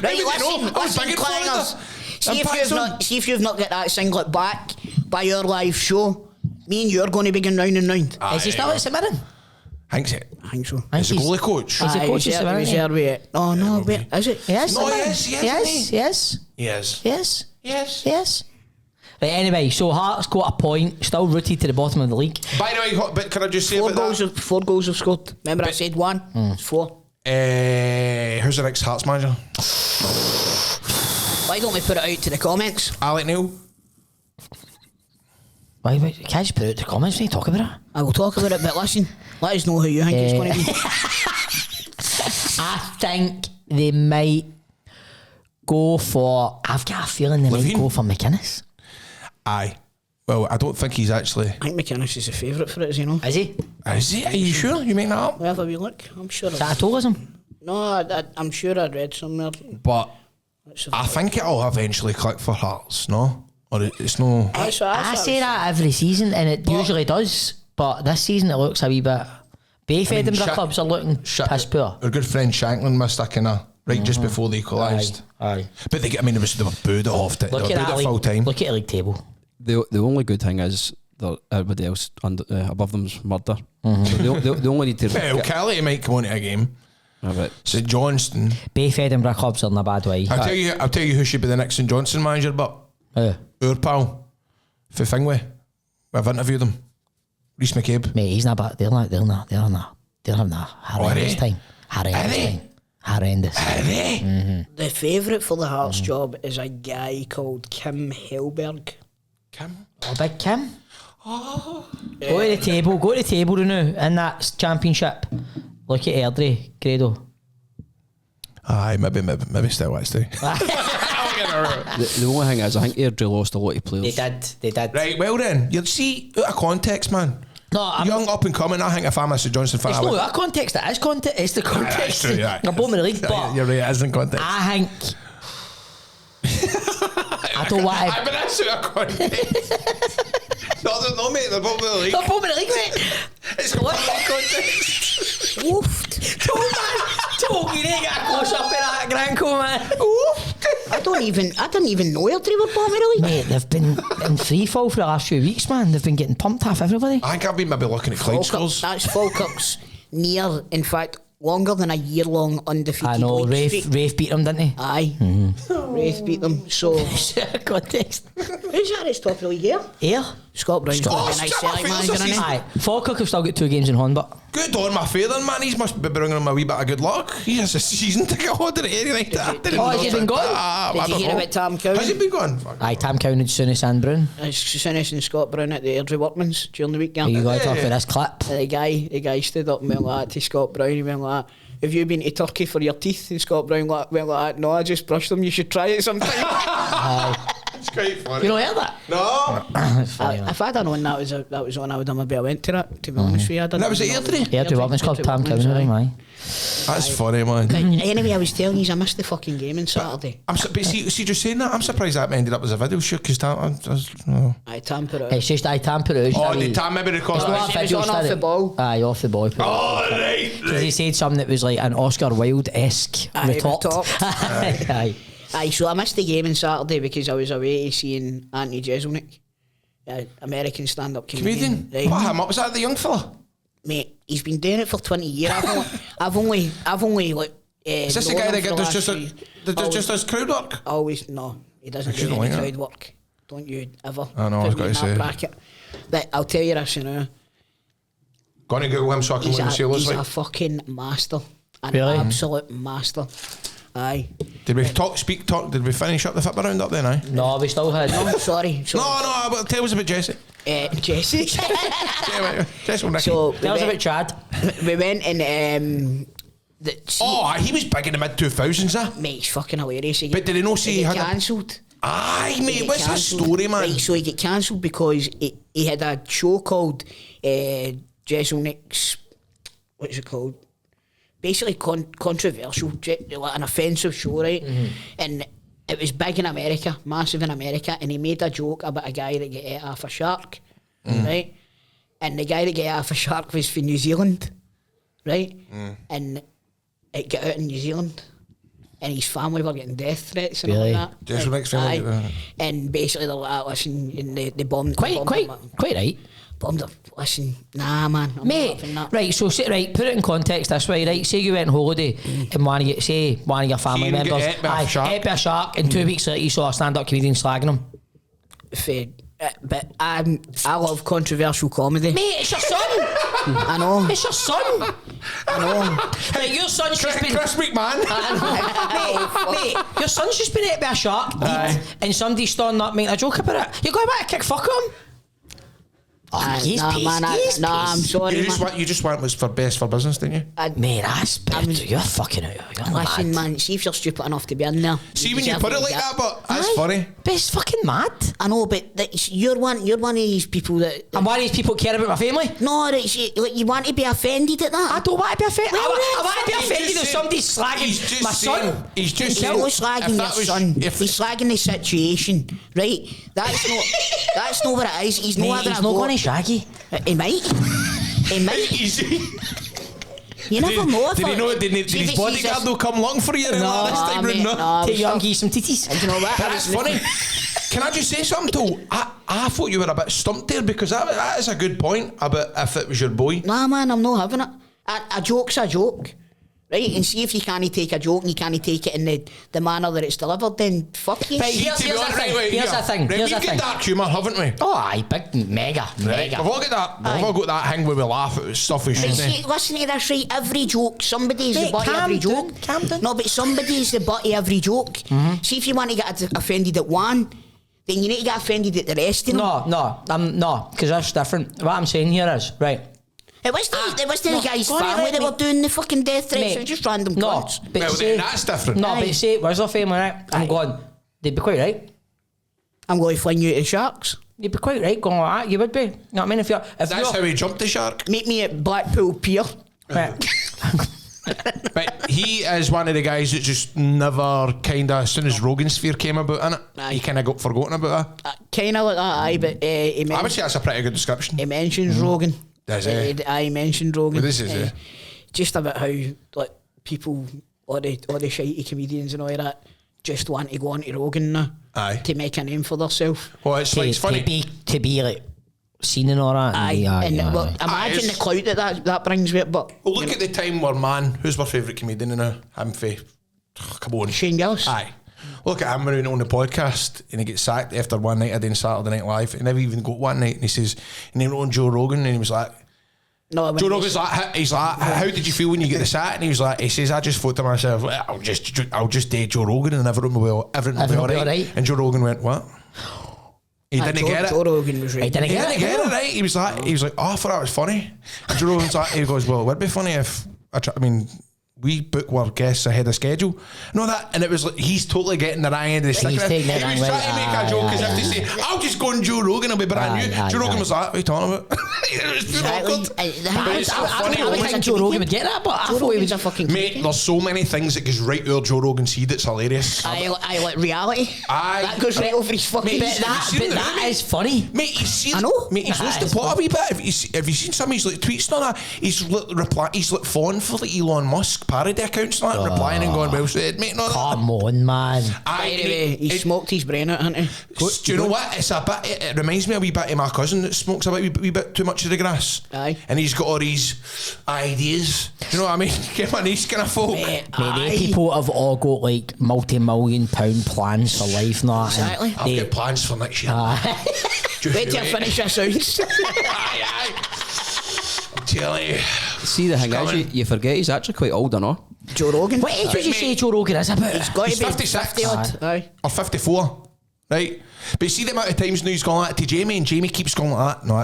Speaker 2: Right,
Speaker 1: did you know? I was big in Florida.
Speaker 2: Clangers. See if you've not got that singlet back by your live show. Me and you are going to be going round and round.
Speaker 3: Is he still at St Mirren?
Speaker 1: Thanks it.
Speaker 2: I think so.
Speaker 1: He's a goalie coach.
Speaker 3: He's a
Speaker 2: Aye,
Speaker 3: coach
Speaker 2: he's
Speaker 3: at St
Speaker 2: there- he's there
Speaker 3: Mirren.
Speaker 2: with it. Oh no, wait, is it?
Speaker 3: Yes,
Speaker 1: No,
Speaker 3: St Mirren.
Speaker 1: yes,
Speaker 3: yes,
Speaker 1: yes,
Speaker 3: yes,
Speaker 1: Yes.
Speaker 3: yes,
Speaker 1: Yes.
Speaker 3: yes. Right, anyway, so Hearts got a point, still rooted to the bottom of the league.
Speaker 1: By the way, but can I just say
Speaker 2: Four
Speaker 1: about
Speaker 2: goals,
Speaker 1: that?
Speaker 2: four goals have scored. Remember I said one? It's four.
Speaker 1: Who's the next Hearts manager?
Speaker 2: Why don't we put it out to the comments?
Speaker 1: Alec Neil.
Speaker 3: Why, can't you just put it out the comments when you talk about it?
Speaker 2: I will talk about it, but listen, let us know who you think it's going to be.
Speaker 3: I think they might go for... I've got a feeling they
Speaker 1: Levine?
Speaker 3: might go for McInnes.
Speaker 1: Aye. Well, I don't think he's actually.
Speaker 2: I think McInnes is a favourite for it, as you know.
Speaker 3: Is he?
Speaker 1: Is he? Are you sure? You make that up?
Speaker 2: We'll have a wee look. I'm sure.
Speaker 3: Is that a tourism?
Speaker 2: No, I'm sure I read somewhere.
Speaker 1: But
Speaker 2: Let's have a
Speaker 1: I
Speaker 2: look.
Speaker 1: think it'll eventually click for Hearts, no? Or it's no...
Speaker 3: I say that every season, and it usually does. But this season it looks a wee bit... Both Edinburgh clubs are looking piss poor.
Speaker 1: Our good friend Shanklin missed a kind of right just before they equalised.
Speaker 3: Aye.
Speaker 1: But they were booed it off. They were booed at full time.
Speaker 3: Look at the league table.
Speaker 4: The only good thing is that everybody else above them's murder. So they only need to...
Speaker 1: Well, Kelly might come on to a game.
Speaker 4: But
Speaker 1: St Johnstone.
Speaker 3: Both Edinburgh clubs are in a bad way.
Speaker 1: I'll tell you who should be the next St Johnstone manager, but our pal for Fingway. We've interviewed him. Rhys McCabe.
Speaker 3: Mate, he's not bad. They're having a horrendous time. Horrendous.
Speaker 2: The favourite for the Hearts job is a guy called Kim Helberg.
Speaker 1: Kim?
Speaker 3: Oh, big Kim. Go to the table now in that championship. Look at Airdrie, Grado.
Speaker 1: Aye, maybe still actually.
Speaker 4: the only thing is, I think Airdrie lost a lot of players.
Speaker 3: They did.
Speaker 1: Right, well then, you see, out of context, man.
Speaker 3: No, I'm
Speaker 1: young up and coming. I think if I'm a St Johnstone fan,
Speaker 3: it's not out of context. It is context. It's the context.
Speaker 1: That's true, yeah.
Speaker 3: I'm bombing the league, but
Speaker 1: you're right. It is in context.
Speaker 3: I think I don't want to.
Speaker 1: But that's out of context. No, mate. They're bombing the league.
Speaker 3: They're bombing the league, mate.
Speaker 1: It's completely out of context.
Speaker 2: Woofed.
Speaker 3: Told you they got close up in that Granco, man.
Speaker 2: I don't even know Airdrie were bombing the league.
Speaker 3: Mate, they've been in free fall for the last few weeks, man. They've been getting pumped half everybody.
Speaker 1: I think I've been maybe looking at Clyde scores.
Speaker 2: That's Falkirk's near, in fact, longer than a year-long undefeated.
Speaker 3: I know,
Speaker 2: league streak.
Speaker 3: Rafe beat them, didn't he?
Speaker 2: Aye. Rafe beat them. So
Speaker 3: context.
Speaker 2: who's at his top of the league here?
Speaker 3: Here?
Speaker 2: Scott Brown's got a nice Celtic manager, isn't he?
Speaker 3: Aye. Falkirk have still got 2 games in hand, but
Speaker 1: Good on my father, man. He must be bringing him a wee bit of good luck. He has a season ticket holder at any night.
Speaker 3: has he been gone?
Speaker 2: Did you hear about Tam Cowan?
Speaker 1: Has he been gone?
Speaker 3: aye, Tam Cowan and Souness and Brown.
Speaker 2: Souness and Scott Brown at the Airdrie Workman's during the weekend.
Speaker 3: You got to talk for this clip.
Speaker 2: The guy stood up and went like that to Scott Brown. He went like that. Have you been to Turkey for your teeth? And Scott Brown went like that. No, I just brushed them. You should try it sometime.
Speaker 1: It's quite funny.
Speaker 3: You don't hear that?
Speaker 1: No.
Speaker 2: If I'd have known that was on, I would have maybe went to that. To be honest with you, I didn't.
Speaker 1: That was at Airdrie?
Speaker 3: Yeah, the Workman's called Tam Cowan, aye.
Speaker 1: That's funny, man.
Speaker 2: Anyway, I was telling you, I missed the fucking game on Saturday.
Speaker 1: But see, just saying that, I'm surprised that ended up as a video shoot because Tam
Speaker 2: put it.
Speaker 3: It's just Tam put it out.
Speaker 1: Oh, did Tam maybe record
Speaker 2: It
Speaker 1: that?
Speaker 2: was on off the ball.
Speaker 3: Aye, off the ball.
Speaker 1: Oh, right.
Speaker 3: Because he said something that was like an Oscar Wilde-esque retort. Aye.
Speaker 2: Aye, so I missed the game on Saturday because I was away seeing Anthony Jeselnik, American stand-up comedian.
Speaker 1: Comedian? What, was that the young fella?
Speaker 2: Mate, he's been doing it for 20 years. I've only like.
Speaker 1: Is this the guy that does just does crowd work?
Speaker 2: Always, no, he doesn't do any crowd work. Don't you ever?
Speaker 1: I know, I was going to say.
Speaker 2: Bracket. But I'll tell you this, you know.
Speaker 1: Gonna Google him so I can look and see what
Speaker 2: He's
Speaker 1: it's
Speaker 2: a
Speaker 1: like.
Speaker 2: fucking master. An
Speaker 3: Really?
Speaker 2: absolute master. Aye.
Speaker 1: Did we did we finish up the football round up then, aye?
Speaker 3: No, we still had.
Speaker 2: No, sorry.
Speaker 1: No, but tell us about Jesse.
Speaker 2: Jesse.
Speaker 1: Jesse Nicky.
Speaker 2: So
Speaker 3: Tell us about Chad.
Speaker 2: we went and
Speaker 1: he was big in the mid-2000s,
Speaker 2: mate, he's fucking hilarious.
Speaker 1: But did he not say he had
Speaker 2: cancelled?
Speaker 1: Aye, mate, what's his story, man?
Speaker 2: Right, so he get cancelled because he had a show called Jeselnik's, what's it called? Basically controversial, like an offensive show, right? Mm-hmm. And it was big in America, massive in America, and he made a joke about a guy that get ate off a shark, right? And the guy that get ate off a shark was from New Zealand, right? And it got out in New Zealand, and his family were getting death threats and all that.
Speaker 1: Jeselnik's family.
Speaker 2: And basically they're like, listen, and they bombed.
Speaker 3: Quite right.
Speaker 2: Bombed them. Listen, nah, man. I'm
Speaker 3: Mate,
Speaker 2: not having that.
Speaker 3: right, so right, put it in context this way, right? Say you went on holiday and one of your family members
Speaker 1: ate by a shark,
Speaker 3: and 2 weeks later you saw a stand-up comedian slagging him.
Speaker 2: But I love controversial comedy.
Speaker 3: Mate, it's your son!
Speaker 2: I know.
Speaker 3: It's your son!
Speaker 2: I know.
Speaker 3: Right, your son's just been...
Speaker 1: Chris McMahon.
Speaker 3: Mate, your son's just been ate by a shark and somebody's standing up making a joke about it. You're going back to kick fuck him? He's pissed.
Speaker 2: I'm sorry,
Speaker 1: You just want what's for best for business, didn't you?
Speaker 3: Mate, that's brutal. You're fucking out. You're
Speaker 2: Listen,
Speaker 3: mad.
Speaker 2: man, see if you're stupid enough to be in there.
Speaker 1: See, when you put it like that, but that's
Speaker 3: Aye.
Speaker 1: funny.
Speaker 3: But it's fucking mad.
Speaker 2: I know, but you're one of these people that...
Speaker 3: I'm one of these people who care about my family.
Speaker 2: No, you want to be offended at that.
Speaker 3: I don't want to be offended.
Speaker 2: Well,
Speaker 3: I want to be
Speaker 1: he's
Speaker 3: offended
Speaker 1: just
Speaker 3: if somebody's slagging my son.
Speaker 1: He's just
Speaker 2: He's
Speaker 1: saying.
Speaker 2: not slagging
Speaker 1: if
Speaker 2: your
Speaker 1: that was-
Speaker 2: son.
Speaker 1: if-
Speaker 2: He's slagging the situation, right? That's not what it is. He's
Speaker 3: Mate,
Speaker 2: not having
Speaker 3: he's
Speaker 2: a
Speaker 3: not
Speaker 2: go.
Speaker 3: going to shaggy.
Speaker 2: He might. He might.
Speaker 1: Easy.
Speaker 2: You never know.
Speaker 1: Did he know? Did his bodyguard no come looking for you?
Speaker 3: No,
Speaker 1: this time round, no.
Speaker 3: Take your young some titties.
Speaker 2: And you know what?
Speaker 1: But that's funny. Can I just say something, though? I thought you were a bit stumped there because that is a good point about if it was your boy.
Speaker 2: Nah, man, I'm not having it. A joke's a joke. Right? And see if you can't take a joke and you can't take it in the manner that it's delivered, then fuck you.
Speaker 3: Right, here's the thing.
Speaker 1: Right, we've got dark humour, haven't we?
Speaker 3: Oh, aye, big, mega.
Speaker 1: We've all got that. We've all got that thing where we laugh at stuff we
Speaker 2: Right,
Speaker 1: shouldn't.
Speaker 2: see, listen to this, right? Every joke, somebody's
Speaker 3: Mate,
Speaker 2: the butt of every
Speaker 3: calm down,
Speaker 2: joke.
Speaker 3: calm down.
Speaker 2: No, but somebody's the butt of every joke. See if you want to get offended at one, then you need to get offended at the rest of them.
Speaker 3: No, because that's different. What I'm saying here is, right.
Speaker 2: It was the guy's
Speaker 3: go on,
Speaker 2: family
Speaker 3: let
Speaker 2: that
Speaker 3: me-
Speaker 2: were doing the fucking death threats.
Speaker 3: Mate,
Speaker 2: It was just random
Speaker 3: No,
Speaker 2: cunts.
Speaker 3: but
Speaker 1: Well,
Speaker 3: say,
Speaker 1: then that's different.
Speaker 3: No,
Speaker 2: Aye.
Speaker 3: but say, where's their family, right? I'm going, they'd be quite right.
Speaker 2: I'm going to fling you to the sharks.
Speaker 3: You'd be quite right going like that. You would be. You know what I mean? If
Speaker 1: That's how he jumped the shark.
Speaker 2: Meet me at Blackpool Pier.
Speaker 3: Right.
Speaker 1: But he is one of the guys that just never kind of, as soon as Rogan Sphere came about, innit?
Speaker 2: Aye.
Speaker 1: He kind of got forgotten about it.
Speaker 2: Kind of like that, aye, but
Speaker 1: I would say that's a pretty good description.
Speaker 2: he mentions Rogan.
Speaker 1: Does he?
Speaker 2: I mentioned Rogan.
Speaker 1: Well, this is it.
Speaker 2: Just about how like people, all the shitey comedians and all of that, just want to go on to Rogan now
Speaker 1: Aye.
Speaker 2: to make a name for themselves.
Speaker 1: Well, it's like, it's funny.
Speaker 3: To be like seen and all that.
Speaker 2: Well, imagine
Speaker 1: it's-
Speaker 2: the clout that brings with it. But
Speaker 1: Well, look at the time where, man, who's my favourite comedian now? Him for, come on.
Speaker 2: Shane Gillis.
Speaker 1: Aye. Look at him when on the podcast and he gets sacked after one night of doing Saturday Night Live. He never even got one night and he says, and he went on Joe Rogan and he was like,
Speaker 2: No,
Speaker 1: Joe Rogan's like, he's like, how did you feel when you get the sack? And he was like, he says, I just thought to myself, well, I'll just date Joe Rogan and everything will be all right. And Joe Rogan went, what? He didn't get it.
Speaker 2: Joe Rogan was right.
Speaker 3: He didn't
Speaker 1: He
Speaker 3: get
Speaker 1: didn't
Speaker 3: it.
Speaker 1: get it, right? He was like, oh, I thought that was funny. And Joe Rogan's like, he goes, well, it would be funny if, I mean, we book our guests ahead of schedule. No, that, and it was like, he's totally getting the wrong end of the stick.
Speaker 3: He's taking it
Speaker 1: He was
Speaker 3: wrong
Speaker 1: trying
Speaker 3: way.
Speaker 1: to make a joke as if to say, I'll just go on Joe Rogan, I'll be brand new. Joe Rogan was like, what are you talking about? It was too awkward. But it's a funny
Speaker 3: I don't
Speaker 1: moment.
Speaker 3: think Joe Rogan would get that, but I thought he was
Speaker 2: a fucking
Speaker 1: Mate, there's so many things that goes right over Joe Rogan's head that's hilarious.
Speaker 2: I like reality.
Speaker 1: Aye.
Speaker 2: That goes right over his fucking
Speaker 1: Mate,
Speaker 2: head.
Speaker 3: That is funny.
Speaker 1: Mate, he's seen,
Speaker 2: I know.
Speaker 1: Mate, he's lost the plot a wee bit. Have you seen some of his like tweets and all that? He's like falling for the Elon Musk parody accounts and that, replying and going, well said, mate, no.
Speaker 3: Come on, man.
Speaker 2: Anyway, he smoked his brain out, hasn't he?
Speaker 1: Do you know what? It's a bit. It reminds me a wee bit of my cousin that smokes a wee bit too much of the grass.
Speaker 2: Aye.
Speaker 1: And he's got all these ideas. Do you know what I mean? Get my niece kind of folk.
Speaker 2: Mate,
Speaker 3: Mate, they people have all got like multi-million pound plans for life now.
Speaker 2: Exactly.
Speaker 1: I've got plans for next year. Just
Speaker 2: wait till I
Speaker 1: wait.
Speaker 2: finish this sounds.
Speaker 1: I'm telling you.
Speaker 4: See, the thing is, you forget he's actually quite old, I know.
Speaker 2: Joe Rogan.
Speaker 3: What age would you say Joe Rogan is about?
Speaker 2: He's got to
Speaker 1: He's
Speaker 2: be
Speaker 1: 56.
Speaker 2: 50 odd. Aye.
Speaker 1: Or 54. Right? But you see the amount of times now he's going like that to Jamie, and Jamie keeps going like that. No,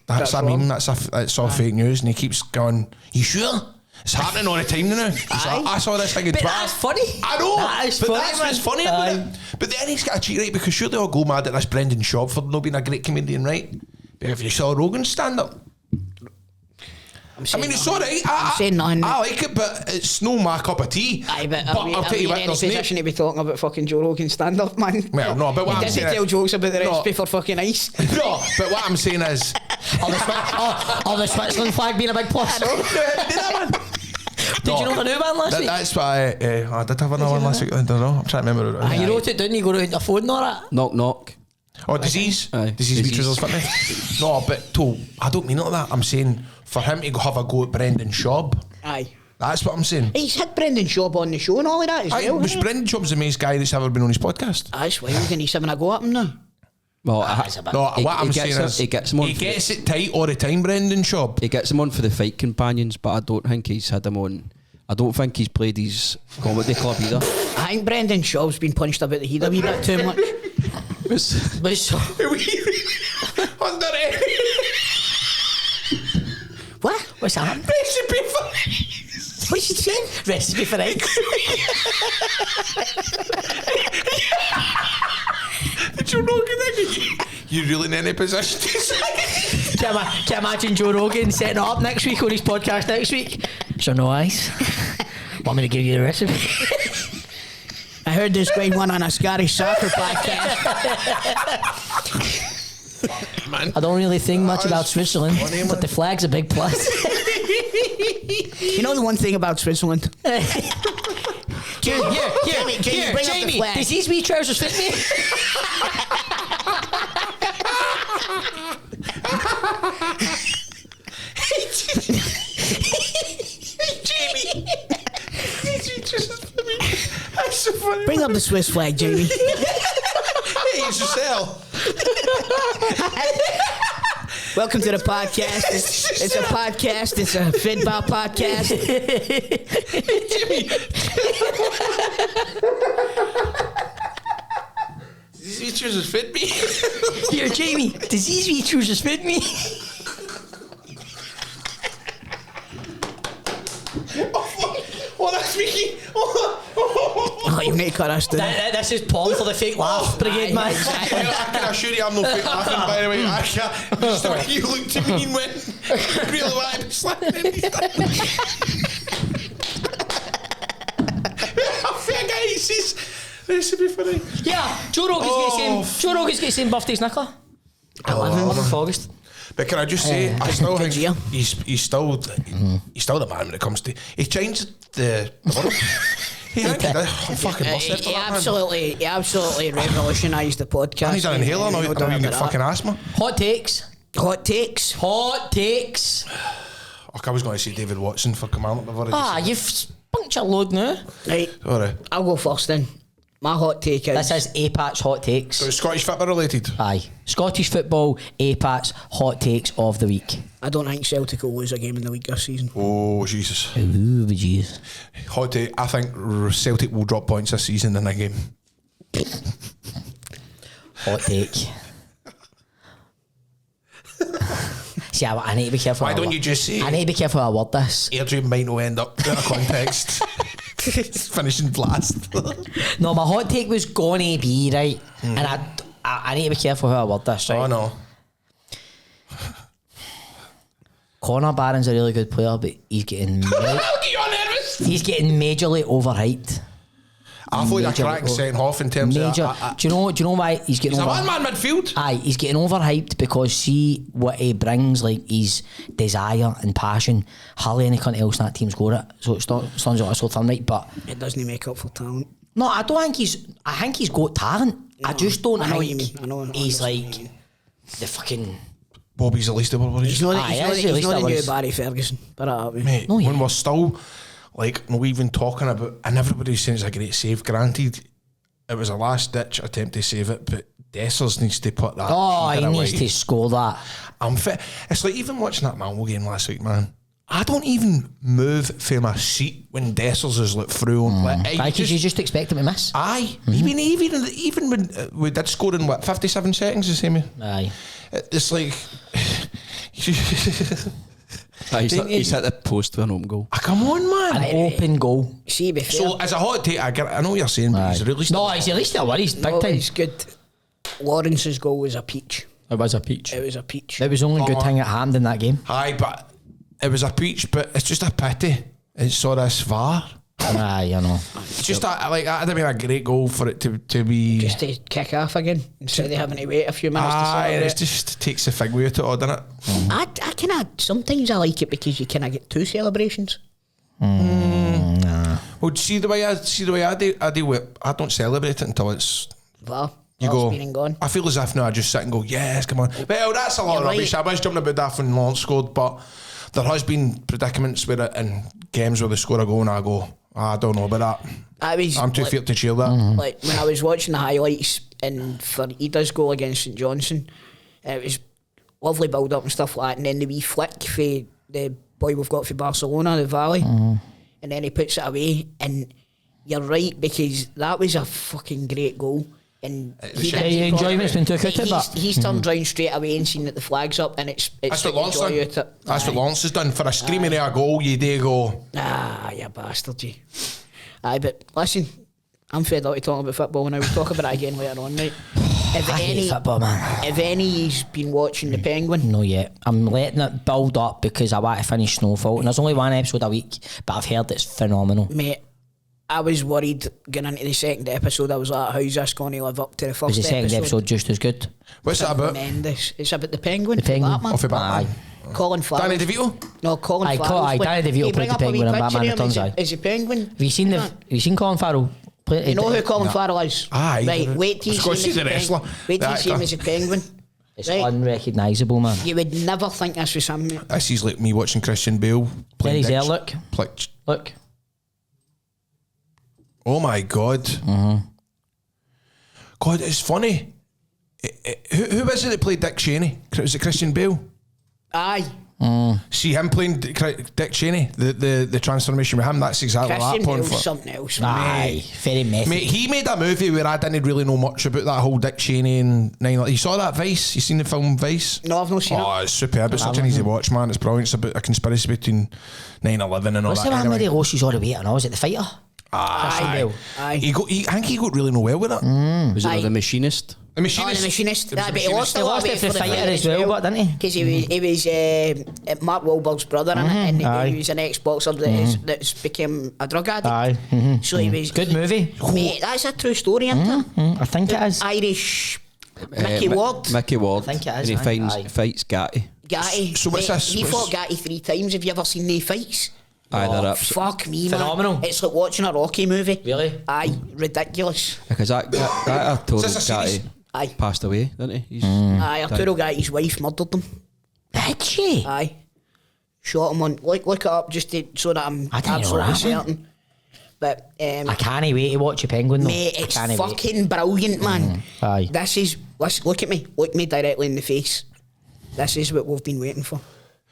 Speaker 1: that's a meme. That's all fake news, and he keeps going, you sure? It's happening all the time now. He's like, I saw this thing in
Speaker 3: But
Speaker 1: Twitter.
Speaker 3: that's funny.
Speaker 1: I know.
Speaker 3: That is
Speaker 1: but
Speaker 3: funny,
Speaker 1: that's
Speaker 3: man.
Speaker 1: what's funny about it. But then he's got a cheat, right? Because sure they all go mad at this Brendan Schaub for not being a great comedian, right? But if you saw Rogan stand up, I mean, it's alright.
Speaker 2: I'm saying nothing.
Speaker 1: I like it, but it's no my cup of tea.
Speaker 2: Aye, but
Speaker 1: I'll tell you what,
Speaker 2: in any
Speaker 1: there's
Speaker 2: position to be talking about fucking Joe Rogan stand up, man.
Speaker 1: Well, no, but what
Speaker 2: he
Speaker 1: I'm
Speaker 2: doesn't
Speaker 1: saying
Speaker 2: tell
Speaker 1: is-
Speaker 2: jokes about the
Speaker 1: No.
Speaker 2: recipe for fucking ice.
Speaker 1: No, but what I'm saying is,
Speaker 3: the Switzerland flag being a big plus.
Speaker 1: did that man?
Speaker 3: Did you know the new one last week?
Speaker 1: That's why I did have another one last week. I don't know. I'm trying to remember it.
Speaker 3: You wrote it down, you go to your phone and all that.
Speaker 4: Knock, knock.
Speaker 1: Oh, disease.
Speaker 4: Aye.
Speaker 1: Disease
Speaker 4: Disease.
Speaker 1: Trousers Fitness. No, but I don't mean it like that. I'm saying for him to go have a go at Brendan Schaub.
Speaker 2: Aye.
Speaker 1: That's what I'm saying.
Speaker 2: He's had Brendan Schaub on the show and all of that as
Speaker 1: Aye,
Speaker 2: well.
Speaker 1: was
Speaker 2: hasn't he?
Speaker 1: Brendan Schaub's the most guy that's ever been on his podcast.
Speaker 2: That's wild, and he's having a go at him now.
Speaker 4: Well,
Speaker 1: No,
Speaker 4: he-
Speaker 1: what I'm
Speaker 4: he
Speaker 1: saying
Speaker 4: gets him-
Speaker 1: is
Speaker 4: he gets him on
Speaker 1: he
Speaker 4: for-
Speaker 1: gets it tight all the time, Brendan Schaub.
Speaker 4: he gets him on for the fight companions, but I don't think he's had him on. I don't think he's played his comedy club either.
Speaker 2: I think Brendan Schaub's been punched about the head a wee bit too much.
Speaker 3: But so,
Speaker 1: Under it.
Speaker 2: What?
Speaker 3: What's that?
Speaker 1: Recipe for
Speaker 2: What's she saying?
Speaker 3: Recipe for eggs.
Speaker 1: Joe Rogan. You really in any position to say?
Speaker 3: Can you imagine Joe Rogan setting it up next week on his podcast next week? So no ice. Want me to give you the recipe?
Speaker 2: I heard there's great one on a Scottish soccer podcast.
Speaker 1: Man.
Speaker 3: I don't really think much about Switzerland,
Speaker 1: funny,
Speaker 3: but the flag's a big plus.
Speaker 2: You know the one thing about Switzerland?
Speaker 3: Here,
Speaker 2: Jamie, bring up the
Speaker 3: Jamie,
Speaker 2: flag.
Speaker 3: does these wee trousers fit me?
Speaker 1: Jamie. That's so funny.
Speaker 2: Bring up the Swiss flag, Jamie.
Speaker 1: Hey, it's yourself.
Speaker 2: Welcome to the podcast. It's a podcast. It's a Fitball podcast.
Speaker 1: Jimmy. These wee trousers fit me.
Speaker 3: Here, Jamie, does these wee trousers fit me?
Speaker 1: Oh, that's Mickey.
Speaker 2: Oh, you need to cut us down.
Speaker 3: This is porn for the fake laugh brigade, man.
Speaker 1: I can assure you I'm no fake laughing, by the way. I can't. Just the way you looked at me and went, really want to be slapping me. Fair guy, he says, recipe for it.
Speaker 3: Yeah, Joe Rogan's getting the same birthday as Nicola. 11th of August.
Speaker 1: But can I just say, I still think
Speaker 2: year.
Speaker 1: he's still the man when it comes to. He changed the world. He fucking lost it.
Speaker 2: He absolutely revolutionised the podcast.
Speaker 1: And he's an inhaler now. I don't even get fucking asthma.
Speaker 3: Hot takes.
Speaker 2: Hot takes.
Speaker 1: I was going to say David Watson for commandant before.
Speaker 3: You've spunked your load now.
Speaker 2: Right,
Speaker 1: Sorry.
Speaker 2: I'll go first then. My hot take is...
Speaker 3: This is APAT's hot takes.
Speaker 1: So it's Scottish football related.
Speaker 3: Aye. Scottish football, APAT's hot takes of the week.
Speaker 2: I don't think Celtic will lose a game in the league this season.
Speaker 1: Oh, Jesus.
Speaker 3: Ooh, jeez.
Speaker 1: Hot take, I think Celtic will drop points this season in that game.
Speaker 3: Hot take. See, I need to be careful.
Speaker 1: Why don't you just say
Speaker 3: I need to be careful how I word this.
Speaker 1: Airdrie might not end up out of context. Finishing last.
Speaker 3: No, my hot take was gonna be, right? And I need to be careful how I word this, right?
Speaker 1: Oh, no.
Speaker 3: Connor Barron's a really good player, but he's getting he's getting majorly overhyped.
Speaker 1: I thought that crack second half in terms of...
Speaker 3: Do you know why he's getting
Speaker 1: He's a
Speaker 3: over?
Speaker 1: one-man midfield.
Speaker 3: Aye, he's getting overhyped because see what he brings, like his desire and passion. Hardly any cunt else in that team's got it. So it's not sounds like a slow thumb, right? But
Speaker 2: It doesn't make up for talent.
Speaker 3: no, I don't think he's. I think he's got talent. I just don't
Speaker 2: I know what you
Speaker 3: think
Speaker 2: mean. I know
Speaker 3: he's
Speaker 2: what
Speaker 3: like the fucking.
Speaker 1: Bobby's the least of our
Speaker 2: He's not,
Speaker 3: Aye,
Speaker 2: he's not,
Speaker 3: that's the
Speaker 2: he's
Speaker 3: least
Speaker 2: not
Speaker 3: I
Speaker 2: the new
Speaker 3: was-
Speaker 2: Barry Ferguson. But
Speaker 1: Mate,
Speaker 3: No, yeah.
Speaker 1: when we're still, like, not even talking about... And everybody's saying it's a great save. Granted, it was a last-ditch attempt to save it, but Dessers needs to put that...
Speaker 3: Oh, he
Speaker 1: header
Speaker 3: needs
Speaker 1: away.
Speaker 3: to score that.
Speaker 1: I'm fit. It's like even watching that Malmo game last week, man. I don't even move from my seat when Dessers is like through on. Like,
Speaker 3: Because you just expect him to miss.
Speaker 1: Aye, even when we did score in 57 seconds, the same.
Speaker 3: Aye.
Speaker 1: It's like
Speaker 4: He's hit the post with an open goal.
Speaker 1: come on, man.
Speaker 3: An open goal.
Speaker 2: see, be fair.
Speaker 1: So as a hot take, I know what you're saying, but he's really
Speaker 3: No, he's at least a worries. Big
Speaker 2: no,
Speaker 3: time.
Speaker 2: it's good. Lawrence's goal was a peach.
Speaker 3: It was a peach.
Speaker 2: It was a peach.
Speaker 3: It was the only good thing that happened in that game.
Speaker 1: Aye, but it was a peach. But it's just a pity. It's sort of VAR.
Speaker 3: Aye, you know.
Speaker 1: It's just that, like, that'd have been a great goal for it to be.
Speaker 2: Just to kick off again instead of having to wait a few minutes to
Speaker 1: Aye,
Speaker 2: celebrate.
Speaker 1: it just takes the fig away to it all, doesn't it?
Speaker 2: I kind of sometimes I like it because you kind of get two celebrations.
Speaker 1: Well, see the way I deal with it, I don't celebrate it until it's
Speaker 2: VAR.
Speaker 1: you
Speaker 2: VAR's
Speaker 1: go.
Speaker 2: been and gone.
Speaker 1: I feel as if now I just sit and go, yes, come on. Well, that's a lot of
Speaker 2: You're
Speaker 1: rubbish.
Speaker 2: right.
Speaker 1: I was jumping about that when Lawrence scored, but there has been predicaments where it in games where they score a goal and I go, I don't know about that. I'm too fit to cheer that.
Speaker 2: Like when I was watching the highlights and for Ida's goal against St Johnstone, it was lovely build up and stuff like that, and then the wee flick for the boy we've got for Barcelona, the Valley, and then he puts it away, and you're right because that was a fucking great goal. And
Speaker 3: the enjoyment's been took out of it.
Speaker 2: He's turned round straight away and seen that the flag's up, and it's
Speaker 1: That's what Lawrence
Speaker 2: joy
Speaker 1: done.
Speaker 2: out it.
Speaker 1: That's what Lawrence has done. For a screaming of a goal, you do go.
Speaker 2: You bastard, you. Aye, but listen, I'm fed up of talking about football, and I will talk about it again later on, right?
Speaker 3: I hate football, man.
Speaker 2: If any's been watching The Penguin,
Speaker 3: No yet. I'm letting it build up because I want to finish Snowfall, and there's only one episode a week, but I've heard it's phenomenal.
Speaker 2: mate, I was worried going into the second episode. I was like, how's this going to live up to the first
Speaker 3: Was the second episode just as good?
Speaker 1: What's that about?
Speaker 2: Tremendous. It's about the Penguin.
Speaker 3: The Penguin.
Speaker 2: That, man.
Speaker 1: Off of Batman.
Speaker 2: Colin Farrell.
Speaker 1: Danny DeVito?
Speaker 2: No, Colin
Speaker 3: Aye,
Speaker 2: Farrell.
Speaker 3: Danny DeVito played the Penguin and Batman Returns, aye.
Speaker 2: Is the Penguin?
Speaker 3: Have you seen Colin Farrell?
Speaker 2: You know who Colin Farrell is?
Speaker 1: Aye.
Speaker 2: Right, wait till you
Speaker 1: Of course
Speaker 2: see
Speaker 1: he's
Speaker 2: him
Speaker 1: a
Speaker 2: as
Speaker 1: wrestler.
Speaker 2: Wait till you
Speaker 1: The
Speaker 2: see him
Speaker 1: actor.
Speaker 2: as a Penguin.
Speaker 3: It's
Speaker 2: Right.
Speaker 3: unrecognisable, man.
Speaker 2: You would never think this was him, mate.
Speaker 1: This is like me watching Christian Bale
Speaker 3: There
Speaker 1: playing
Speaker 3: he's there,
Speaker 1: Dick.
Speaker 3: look. Look.
Speaker 1: Oh my God. God, it's funny. Who was it that played Dick Cheney? Was it Christian Bale?
Speaker 2: Aye.
Speaker 1: See him playing Dick Cheney, the transformation with him, that's exactly
Speaker 2: Christian
Speaker 1: that point
Speaker 2: Bale's
Speaker 1: for.
Speaker 2: something else.
Speaker 3: Aye, very messy.
Speaker 1: Mate, he made a movie where I didn't really know much about that whole Dick Cheney and 9/11. You saw that Vice? You seen the film Vice?
Speaker 2: No, I've not seen
Speaker 1: Oh,
Speaker 2: it.
Speaker 1: it's superb. It's such an easy watch, man. It's brilliant. It's about a conspiracy between 9/11 and all
Speaker 3: What's
Speaker 1: that.
Speaker 3: the one where he
Speaker 1: Anyway.
Speaker 3: loses all the weight and all? Was it The Fighter? Christian
Speaker 1: Aye.
Speaker 3: Bale.
Speaker 2: Aye.
Speaker 1: I think he got really nowhere with it.
Speaker 4: Was
Speaker 2: Aye.
Speaker 4: it The Machinist?
Speaker 1: The Machinist.
Speaker 2: The Machinist.
Speaker 1: It was
Speaker 2: Aye,
Speaker 1: The
Speaker 2: but he lost
Speaker 1: Machinist.
Speaker 2: a lot
Speaker 3: lost
Speaker 2: of
Speaker 3: it
Speaker 2: weight
Speaker 3: for
Speaker 2: for
Speaker 3: The
Speaker 2: the
Speaker 3: Fighter as well, but didn't he?
Speaker 2: Because he was Mark Wahlberg's brother in it, and
Speaker 3: Aye.
Speaker 2: he was an ex-boxer that's became a drug addict.
Speaker 3: Aye.
Speaker 2: So he was...
Speaker 3: Good movie.
Speaker 2: Mate, that's a true story, isn't it?
Speaker 3: I think it is.
Speaker 2: Irish Mickey Ward.
Speaker 4: Mickey Ward.
Speaker 3: I think it is,
Speaker 4: And he
Speaker 3: aye.
Speaker 4: fights Gatty.
Speaker 2: Gatty.
Speaker 1: So what's
Speaker 2: Mate,
Speaker 1: this?
Speaker 2: He
Speaker 1: What's-
Speaker 2: fought Gatty 3 times. Have you ever seen the fights?
Speaker 4: Aye, they're up.
Speaker 2: Fuck me,
Speaker 3: Phenomenal.
Speaker 2: man. It's like watching a Rocky movie.
Speaker 3: Really?
Speaker 2: Aye, ridiculous.
Speaker 4: Because that Arturo
Speaker 1: Is this a series?
Speaker 4: Gatty
Speaker 2: Aye.
Speaker 4: passed away, didn't he? He's
Speaker 2: Aye, Arturo Gatti's wife murdered him.
Speaker 3: Did she?
Speaker 2: Aye. Shot him on... Look it up just so that I'm
Speaker 3: I didn't know
Speaker 2: absolutely
Speaker 3: that, man.
Speaker 2: certain. But...
Speaker 3: I can't wait to watch a Penguin though.
Speaker 2: Mate,
Speaker 3: I
Speaker 2: it's
Speaker 3: can't wait.
Speaker 2: fucking brilliant, man.
Speaker 3: Aye.
Speaker 2: This is... Look at me. Look me directly in the face. This is what we've been waiting for.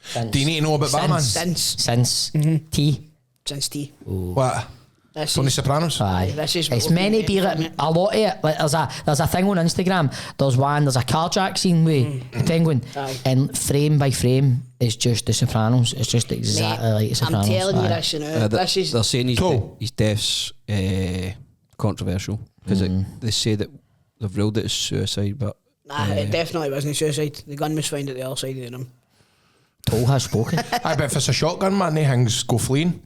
Speaker 3: Since-
Speaker 1: Do you need to know about Batman?
Speaker 2: Since
Speaker 3: T.
Speaker 2: T.
Speaker 1: What?
Speaker 2: This
Speaker 1: Tony
Speaker 2: is...
Speaker 1: Sopranos?
Speaker 3: Aye.
Speaker 2: This is what
Speaker 3: It's
Speaker 2: we've
Speaker 3: meant to
Speaker 2: been
Speaker 3: be
Speaker 2: waiting
Speaker 3: like
Speaker 2: for,
Speaker 3: a lot of it. Like there's a thing on Instagram. There's a carjack scene with the Penguin,
Speaker 2: Aye.
Speaker 3: and frame by frame it's just The Sopranos. It's just exactly
Speaker 2: Mate,
Speaker 3: like The Sopranos.
Speaker 2: I'm telling you
Speaker 3: Aye.
Speaker 2: this, you know. This is...
Speaker 4: they're saying
Speaker 1: Cool.
Speaker 4: his death's controversial because they say that they've ruled it as suicide, but
Speaker 2: Nah, it definitely wasn't suicide. The gun was found at the other side of the room.
Speaker 3: Toll has spoken.
Speaker 1: I bet if it's a shotgun, man, they things go fleeing.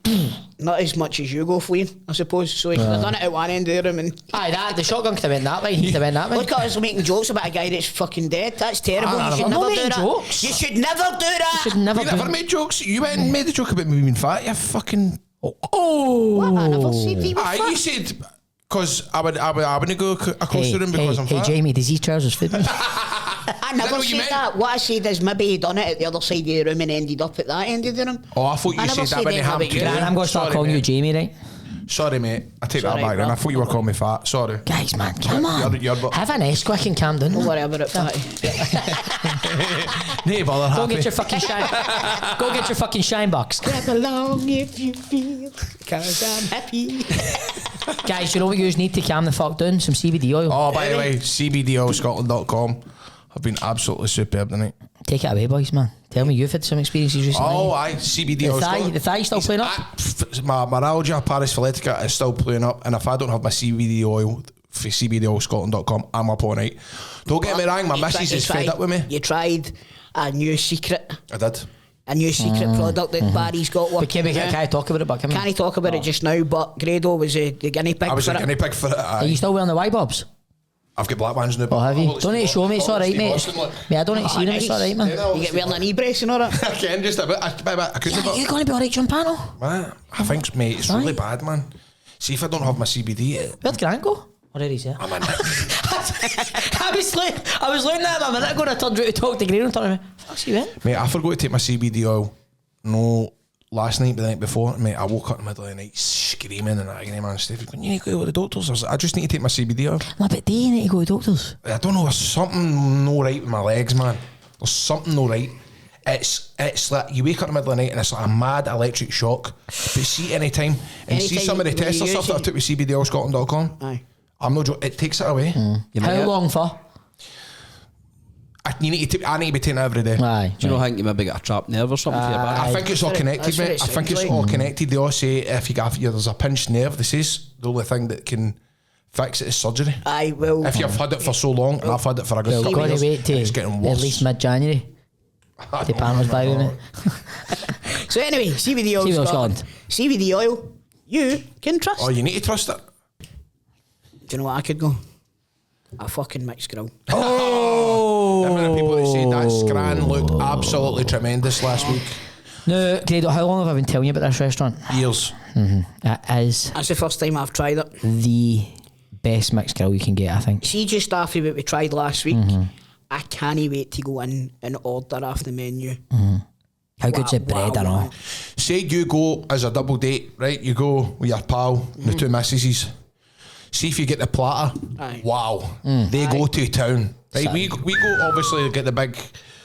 Speaker 2: Not as much as you go fleeing, I suppose. So he could have done it at one end of the room and...
Speaker 3: Aye, the shotgun could have went that way. He could have went that way.
Speaker 2: Look at us making jokes about a guy that's fucking dead. That's terrible.
Speaker 1: I
Speaker 2: You should
Speaker 1: don't
Speaker 2: never
Speaker 3: know.
Speaker 2: do that.
Speaker 3: Jokes.
Speaker 2: You should never do that.
Speaker 3: Should never
Speaker 1: You
Speaker 3: do.
Speaker 1: never made jokes. You went and made a joke about me being fat. You fucking.
Speaker 3: Oh,
Speaker 2: What? I never said he was
Speaker 1: Aye,
Speaker 2: fat.
Speaker 1: you said because I wouldn't go across the room because I'm
Speaker 3: hey,
Speaker 1: fat.
Speaker 3: Jamie, does he trousers fit me?
Speaker 2: I
Speaker 1: that
Speaker 2: never
Speaker 1: what you
Speaker 2: said
Speaker 1: meant?
Speaker 2: that. What I said is maybe he done it at the other side of the room and ended up at that end of the room.
Speaker 1: Oh, I thought you
Speaker 2: I never
Speaker 1: said that when
Speaker 2: said
Speaker 1: you have
Speaker 2: anything about you.
Speaker 3: Grand, I'm going to start
Speaker 1: Sorry,
Speaker 3: calling you
Speaker 1: mate.
Speaker 3: Jamie, right?
Speaker 1: Sorry, mate. I take
Speaker 2: Sorry,
Speaker 1: that back then.
Speaker 2: bro.
Speaker 1: I thought you were calling me fat. Sorry.
Speaker 3: Guys, man, come on.
Speaker 1: You're-
Speaker 3: Have an S quick and calm down.
Speaker 2: Don't
Speaker 3: man.
Speaker 2: worry about it, fatty.
Speaker 1: Nay, bother
Speaker 3: Go
Speaker 1: happy.
Speaker 3: get your fucking shine. Go get your fucking shine box.
Speaker 2: Clap along if you feel, cause I'm happy.
Speaker 3: Guys, you know what you need to calm the fuck down? Some CBD oil.
Speaker 1: Oh, by the way, CBD Oil Scotland.com have been absolutely superb tonight.
Speaker 3: Take it away, boys, man. Tell me you've had some experiences recently.
Speaker 1: Oh, aye, CBD
Speaker 3: The
Speaker 1: Oil
Speaker 3: thigh-
Speaker 1: Scotland.
Speaker 3: the thigh still playing up?
Speaker 1: My myalgia parasymphyletica is still playing up, and if I don't have my CBD oil for CBDOilScotland.com, I'm up all night. Don't get me wrong, my missus is fed up with me.
Speaker 2: You tried a new secret
Speaker 1: I did.
Speaker 2: product that Barry's got one.
Speaker 3: But can I talk about it? But
Speaker 2: Can't he talk about it just now? But Grado was the guinea pig
Speaker 1: I was
Speaker 2: for
Speaker 1: a
Speaker 2: it.
Speaker 1: guinea pig for it.
Speaker 3: Are
Speaker 1: Aye.
Speaker 3: you still wearing the white bobs?
Speaker 1: I've got black ones now.
Speaker 3: Oh, have you?
Speaker 1: I'll
Speaker 3: Don't need to show me. It's all right, mate. Mate, I don't need to see them. It's all right, man.
Speaker 2: You get wearing a knee brace and all that.
Speaker 1: I can just a bit. I couldn't
Speaker 3: Yeah,
Speaker 1: have.
Speaker 3: you going to be all right, John Pano?
Speaker 1: Man, I think, mate, it's really bad, man. See, if I don't have my CBD,
Speaker 3: Where'd Grant go? Or there he's there.
Speaker 1: I'm in.
Speaker 3: I was looking at him a minute ago and I turned around to talk to Green and told him, fuck's he went?
Speaker 1: Mate, I forgot to take my CBD oil. No, last night, but the night before, mate, I woke up in the middle of the night screaming and agony, man. Stephen going, you need to go to the doctors. I was like, I just need to take my CBD oil.
Speaker 3: No, but do you need to go to doctors?
Speaker 1: I don't know, there's something no right with my legs, man. There's something no right. It's like you wake up in the middle of the night and it's like a mad electric shock. But see, anytime see
Speaker 2: Anytime
Speaker 1: some of the
Speaker 2: when
Speaker 1: tests
Speaker 2: you
Speaker 1: and stuff
Speaker 2: use
Speaker 1: that I
Speaker 2: it-
Speaker 1: took with CBDOilScotland.com.
Speaker 2: Aye.
Speaker 1: I'm not joking. It takes it away.
Speaker 3: How long for?
Speaker 1: I need to be taking it every day.
Speaker 3: Aye.
Speaker 4: Do you know, I think you maybe got a trapped nerve or something for your back?
Speaker 1: I think it's all connected,
Speaker 2: That's what
Speaker 1: mate.
Speaker 2: it
Speaker 1: I think
Speaker 2: sounds
Speaker 1: it's
Speaker 2: like.
Speaker 1: all connected. They all say if there's a pinched nerve, this is the only thing that can fix it is surgery.
Speaker 2: I will.
Speaker 1: If you've had it for so long, and I've had it for a good
Speaker 3: Well,
Speaker 1: couple
Speaker 3: got
Speaker 1: of
Speaker 3: to
Speaker 1: years,
Speaker 3: wait till
Speaker 1: it's getting worse.
Speaker 3: at least mid-January. The panels by with me.
Speaker 2: So anyway, CBD Oil
Speaker 3: CBD Oil
Speaker 2: Scotland. CBD oil, you can trust.
Speaker 1: Oh, you need to trust it.
Speaker 2: Do you know what I could go? A fucking mixed grill.
Speaker 1: Remember the people that say that scran looked absolutely tremendous last week?
Speaker 3: No, Grado, how long have I been telling you about this restaurant?
Speaker 1: Years.
Speaker 3: It is
Speaker 2: That's the first time I've tried it.
Speaker 3: the best mixed grill you can get, I think.
Speaker 2: See, just after what we tried last week, I can't wait to go in and order off the menu.
Speaker 3: How good's the bread and all?
Speaker 1: Say you go as a double date, right? You go with your pal, the two missuses. See if you get the platter.
Speaker 2: Aye.
Speaker 1: Wow. They go to town. Right? We go obviously get the big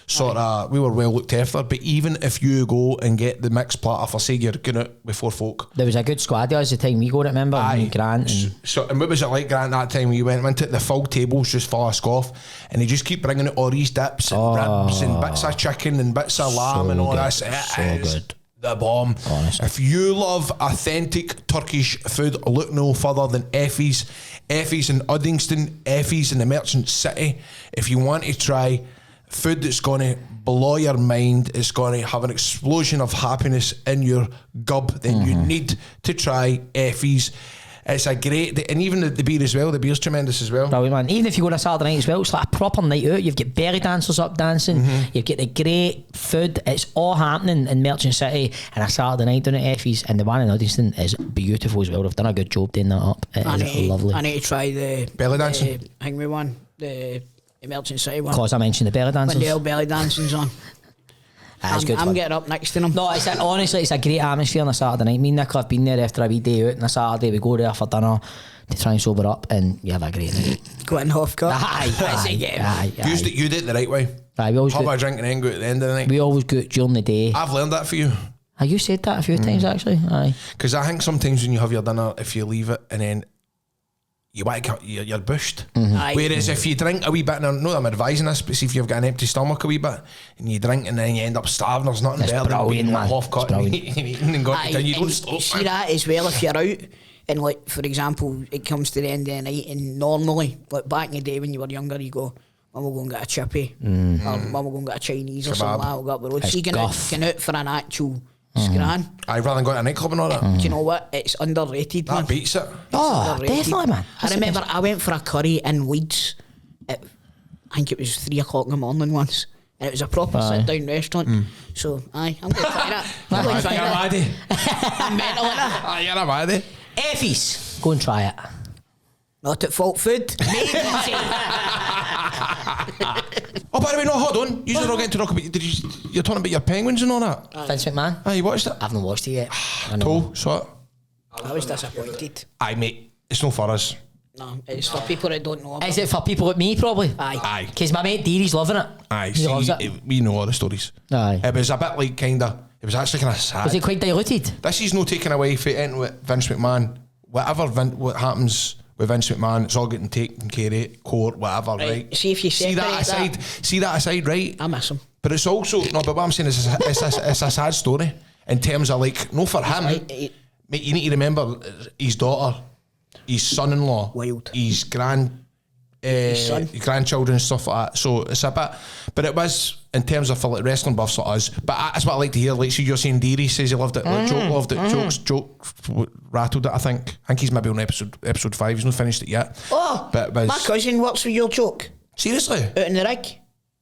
Speaker 1: sort of, we were well looked after, but even if you go and get the mixed platter for say you're going out with 4 folk.
Speaker 3: There was a good squad there the time we go, remember?
Speaker 1: Aye.
Speaker 3: Grant and
Speaker 1: And what was it like, Grant, that time we went to the full tables just full of scoff and they just keep bringing out all these dips and ribs and bits of chicken and bits of lamb and all
Speaker 3: good.
Speaker 1: this. It
Speaker 3: So
Speaker 1: is
Speaker 3: good.
Speaker 1: the bomb.
Speaker 3: Honestly.
Speaker 1: If you love authentic Turkish food, look no further than Effie's. Effie's in Uddingston, Effie's in the Merchant City. If you want to try food that's going to blow your mind, it's going to have an explosion of happiness in your gub, then you need to try Effie's. It's a great, and even the beer as well, the beer's tremendous as well.
Speaker 3: brilliant, man. Even if you go on a Saturday night as well, it's like a proper night out. You've got belly dancers up dancing, you've got the great food. It's all happening in Merchant City and a Saturday night down at Effie's, and the one in Uddingston is beautiful as well. They've done a good job doing that up. It is lovely.
Speaker 2: I need to try the
Speaker 1: Belly dancing?
Speaker 2: hang me one, the Merchant City one.
Speaker 3: Because I mentioned the belly
Speaker 2: When
Speaker 3: dancers.
Speaker 2: the old belly dancing's on.
Speaker 3: That's good
Speaker 2: I'm
Speaker 3: fun.
Speaker 2: getting up next to them.
Speaker 3: No, honestly, it's a great atmosphere on a Saturday night. Me and Nicola have been there after a wee day out on a Saturday. We go there for dinner to try and sober up, and you have a great night.
Speaker 2: Go in half cup.
Speaker 3: Aye.
Speaker 1: You did it the right way.
Speaker 3: Aye, we always
Speaker 1: Have
Speaker 3: go,
Speaker 1: a drink and then go at the end of the night.
Speaker 3: we always go out during the day.
Speaker 1: I've learned that for you.
Speaker 3: You said that a few times actually. Aye.
Speaker 1: Because I think sometimes when you have your dinner, if you leave it and then you want to get, you're bushed.
Speaker 2: Aye.
Speaker 1: Whereas if you drink a wee bit, and I know I'm advising this, but see if you've got an empty stomach a wee bit and you drink and then you end up starving, there's nothing
Speaker 3: It's
Speaker 1: better than
Speaker 3: brilliant,
Speaker 1: being
Speaker 3: man.
Speaker 1: half cut
Speaker 3: It's
Speaker 1: and
Speaker 3: brilliant.
Speaker 1: eating and going
Speaker 2: Aye,
Speaker 1: to town. You don't
Speaker 2: and
Speaker 1: stop.
Speaker 2: see that as well if you're out and like for example it comes to the end of the night and normally like back in the day when you were younger you go Mum will go and get a chippy or Mum will go and get a Chinese or something like that. We'll go up the road.
Speaker 3: It's
Speaker 2: So you can
Speaker 3: guff.
Speaker 2: out for an actual scran.
Speaker 1: I'd rather than go to a nightclub and all that.
Speaker 2: Do you know what? It's underrated, man.
Speaker 1: That beats it.
Speaker 3: Oh,
Speaker 2: Underrated.
Speaker 3: definitely, man.
Speaker 2: I remember I went for a curry in Leeds. I think it was 3 o'clock in the morning once. And it was a proper sit-down restaurant. So, aye, I'm going to try that. I'm going to try that. I'm mental in it.
Speaker 1: You're a baddie.
Speaker 3: Effie's. Go and try it.
Speaker 2: Not at fault food.
Speaker 1: Oh, by the way, no, hold on. You're not getting to talk about. You're talking about your penguins and all that.
Speaker 3: Vince McMahon.
Speaker 1: Aye, you watched it?
Speaker 3: I haven't watched it yet. I know.
Speaker 1: Toe, so.
Speaker 2: I was disappointed.
Speaker 1: Aye, mate. It's not for us.
Speaker 2: No, it's for people that don't know about
Speaker 3: Is it for people like me, probably?
Speaker 2: Aye.
Speaker 1: Aye.
Speaker 3: Because my mate Deary's loving it.
Speaker 1: Aye,
Speaker 3: He loves
Speaker 1: see,
Speaker 3: it.
Speaker 1: we know all the stories.
Speaker 3: Aye.
Speaker 1: It was a bit like it was actually kind of sad.
Speaker 3: Was it quite diluted?
Speaker 1: This is no taken away for anything with Vince McMahon. What happens with Vince McMahon, it's all getting taken care of, court, whatever, right?
Speaker 2: See if you
Speaker 1: See that
Speaker 2: separate
Speaker 1: aside. See that aside, right?
Speaker 2: I miss him.
Speaker 1: But it's also no. But what I'm saying is, it's a sad story in terms of like, no, for him,
Speaker 2: Right,
Speaker 1: mate. You need to remember his daughter, his son-in-law,
Speaker 2: Wild.
Speaker 1: his
Speaker 2: son.
Speaker 1: grandchildren, stuff like that. So it's a bit, but it was in terms of for like wrestling buffs like us. But that's what I like to hear. Like, so you're saying Deary says he loved it. Like, Joke loved it. Joke rattled it. I think he's maybe on episode 5. He's not finished it yet.
Speaker 2: Oh,
Speaker 1: but it was,
Speaker 2: my cousin works for your joke.
Speaker 1: seriously,
Speaker 2: Out in the rig.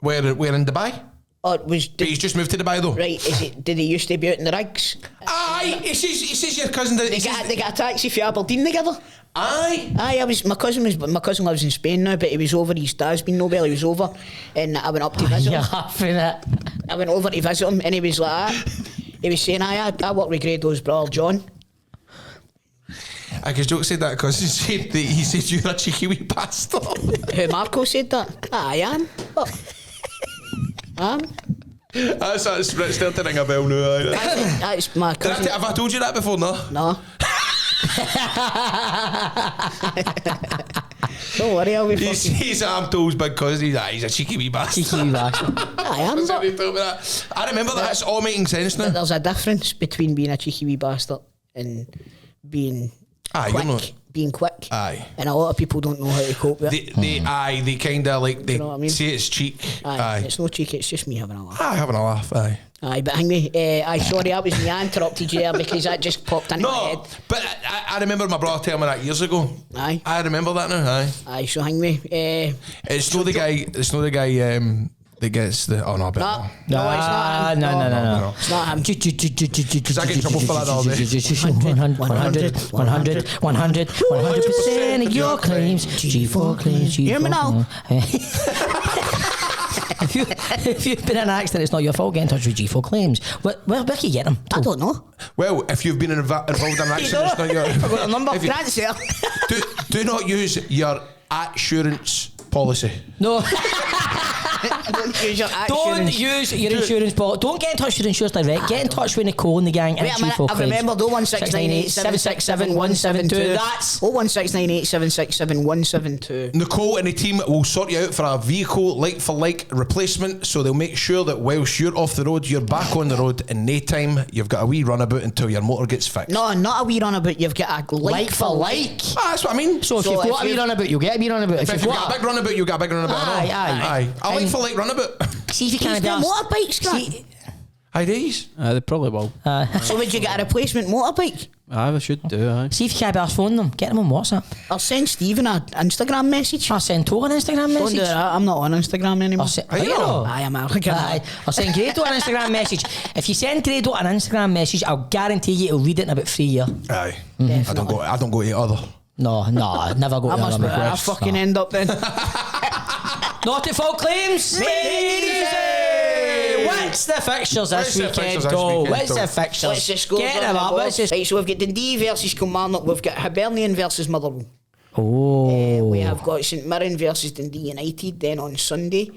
Speaker 1: we're in Dubai.
Speaker 2: Oh, it was...
Speaker 1: But he's just moved to Dubai though.
Speaker 2: Right, did he used to be out in the rigs?
Speaker 1: Aye, he says your cousin did.
Speaker 2: They got a taxi for Aberdeen together.
Speaker 1: Aye.
Speaker 2: My cousin lives in Spain now, but he was over. His dad's been Nobel. He was over, and I went up to visit
Speaker 3: You're
Speaker 2: him.
Speaker 3: laughing at.
Speaker 2: I went over to visit him, and he was like that. He was saying, I work with Grado's brother John.
Speaker 1: I guess Joke said that because he said you're a cheeky wee bastard.
Speaker 2: Who, Marco said that? I am. What?
Speaker 1: That's still to ring a bell now.
Speaker 2: That's my cousin.
Speaker 1: Have I told you that before? No.
Speaker 2: No. Don't worry, I'll be
Speaker 1: He
Speaker 2: fucking...
Speaker 1: sees I'm told big cousin, he's a cheeky wee bastard.
Speaker 3: Cheeky wee bastard.
Speaker 2: I am,
Speaker 1: That's how
Speaker 2: but
Speaker 1: they told me that. I remember that. It's all making sense now.
Speaker 2: there's a difference between being a cheeky wee bastard and being
Speaker 1: Aye,
Speaker 2: quick.
Speaker 1: you're not.
Speaker 2: Being quick.
Speaker 1: Aye.
Speaker 2: And a lot of people don't know how to cope with it.
Speaker 1: They kind of like, they
Speaker 2: you know what I mean?
Speaker 1: say it's cheek.
Speaker 2: Aye. It's no cheek, it's just me having a laugh.
Speaker 1: Aye, having a laugh, aye.
Speaker 2: Aye, but hang me, sorry, that was me. I interrupted you there because that just popped into my head.
Speaker 1: No, but I remember my brother telling me that years ago.
Speaker 2: Aye.
Speaker 1: I remember that now, aye.
Speaker 2: Aye, so hang me.
Speaker 1: It's not the guy that gets the... Oh, no, I bet
Speaker 2: No,
Speaker 1: not.
Speaker 2: no, it's not him.
Speaker 3: No.
Speaker 2: It's not him.
Speaker 1: Because I get in trouble for that all day.
Speaker 3: 100% of your claims. G4 claims.
Speaker 2: Hear me now.
Speaker 3: If you've been in an accident, it's not your fault. Get in touch with G4 claims. Where can you get them?
Speaker 2: I don't know.
Speaker 1: Well, if you've been involved in an accident, it's not your...
Speaker 2: I've got a number.
Speaker 1: If you-
Speaker 2: Grant's there.
Speaker 1: do not use your assurance policy.
Speaker 3: No.
Speaker 2: Don't use your
Speaker 3: Don't
Speaker 2: actions.
Speaker 3: use your insurance policy. Don't get in touch with Insurance Direct. Get in touch with Nicole and the gang.
Speaker 2: Wait a minute, I've remembered 01698766172.
Speaker 3: That's
Speaker 2: 01698766172.
Speaker 1: Nicole and the team will sort you out for a vehicle like-for-like replacement, so they'll make sure that whilst you're off the road, you're back on the road in no time. You've got a wee runabout until your motor gets fixed.
Speaker 2: No, not a wee runabout. You've got a like for like.
Speaker 1: Ah, that's what I mean.
Speaker 3: So if you've got a wee runabout, you'll get a wee runabout.
Speaker 1: If you've got a big runabout, you've got a big runabout.
Speaker 3: Aye.
Speaker 1: I like for like runabout.
Speaker 3: See if you
Speaker 2: Can
Speaker 3: can't
Speaker 2: you
Speaker 3: be
Speaker 2: do
Speaker 3: asked.
Speaker 2: motorbikes, Grant?
Speaker 1: Aye, days.
Speaker 4: They probably will.
Speaker 2: So would you get a replacement motorbike?
Speaker 4: I should do, aye.
Speaker 3: See if you can't be asked phone them. Get them on WhatsApp.
Speaker 2: I'll send Stephen an Instagram message.
Speaker 3: I'll send Tola an Instagram
Speaker 2: Don't
Speaker 3: message.
Speaker 2: do that. I'm not on Instagram anymore.
Speaker 3: I'll send,
Speaker 1: Are you not?
Speaker 2: I am American.
Speaker 3: Aye. I'll send Grado an Instagram message. If you send Grado an Instagram message, I'll guarantee you he'll read it in about 3 years.
Speaker 1: Aye.
Speaker 2: Definitely.
Speaker 1: I don't go to the other.
Speaker 3: No, never go
Speaker 2: I
Speaker 3: to
Speaker 2: must
Speaker 3: other
Speaker 2: be where I
Speaker 3: requests.
Speaker 2: fucking
Speaker 3: No.
Speaker 2: end up then.
Speaker 3: Not at fault claims.
Speaker 2: Made easy.
Speaker 3: What's the fixtures
Speaker 1: What's
Speaker 3: this
Speaker 1: the
Speaker 3: weekend,
Speaker 1: fixtures this
Speaker 3: go?
Speaker 1: weekend,
Speaker 3: What's
Speaker 1: go?
Speaker 3: the fixtures?
Speaker 2: What's the scores
Speaker 3: Get
Speaker 2: on
Speaker 3: them
Speaker 2: the
Speaker 3: up.
Speaker 2: board?
Speaker 3: What's the...
Speaker 2: Right, so we've got Dundee versus Kilmarnock. We've got Hibernian versus Motherwell.
Speaker 3: Oh.
Speaker 2: We have got St Mirren versus Dundee United. Then on Sunday,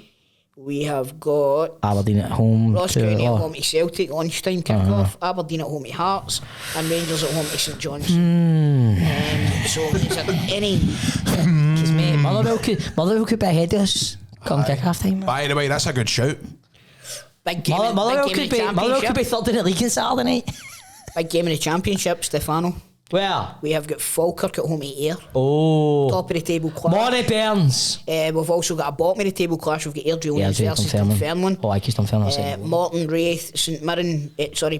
Speaker 2: we have got
Speaker 3: Aberdeen at home.
Speaker 2: Ross County at home to Celtic, lunchtime kick-off. Aberdeen at home to Hearts, and Rangers at home to St John's. So is there any...
Speaker 3: Because mate, Motherwell could be ahead of us come kick-off time.
Speaker 1: By the way, that's a good shout.
Speaker 2: Big game,
Speaker 3: Motherwell
Speaker 2: big game
Speaker 3: could
Speaker 2: in the
Speaker 3: be
Speaker 2: Championship.
Speaker 3: third in the league on Saturday night.
Speaker 2: Big game in the Championship, Stefano.
Speaker 3: Where?
Speaker 2: We have got Falkirk at home to Ayr.
Speaker 3: Oh.
Speaker 2: Top of the table clash.
Speaker 3: Money Burns.
Speaker 2: We've also got a bottom of the table clash. We've got Ayr Julians versus Dunfermline.
Speaker 3: Oh, I kissed Dunfermline.
Speaker 2: Morton, Wraith, St Mirren,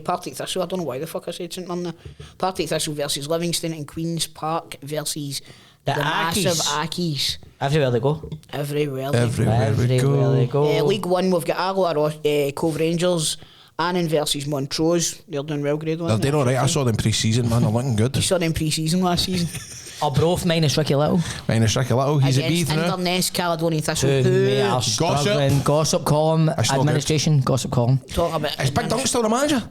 Speaker 2: Partick Thistle. I don't know why the fuck I said St Mirren there. Partick Thistle versus Livingston, and Queen's Park versus
Speaker 3: The
Speaker 2: massive
Speaker 3: Ackies.
Speaker 2: Ackies.
Speaker 3: Everywhere they go.
Speaker 2: Everywhere.
Speaker 1: Everywhere we
Speaker 3: they
Speaker 1: go.
Speaker 3: go.
Speaker 2: League One, we've got Arlo, Cove Rangers, Annan versus Montrose. They're doing well, grade one.
Speaker 1: They're doing alright. I saw them pre-season, man. They're looking good.
Speaker 2: You saw them pre-season last season.
Speaker 3: Arbroath minus Ricky Little.
Speaker 1: Minus Ricky Little. He's a
Speaker 2: Against
Speaker 1: beef now.
Speaker 2: Inverness, Caledonian Thistle.
Speaker 3: Two
Speaker 2: Who
Speaker 3: mate are struggling. Gossip column.
Speaker 1: That's not
Speaker 3: Administration. Gossip column.
Speaker 2: talking about...
Speaker 1: Is Big Dunk still the manager?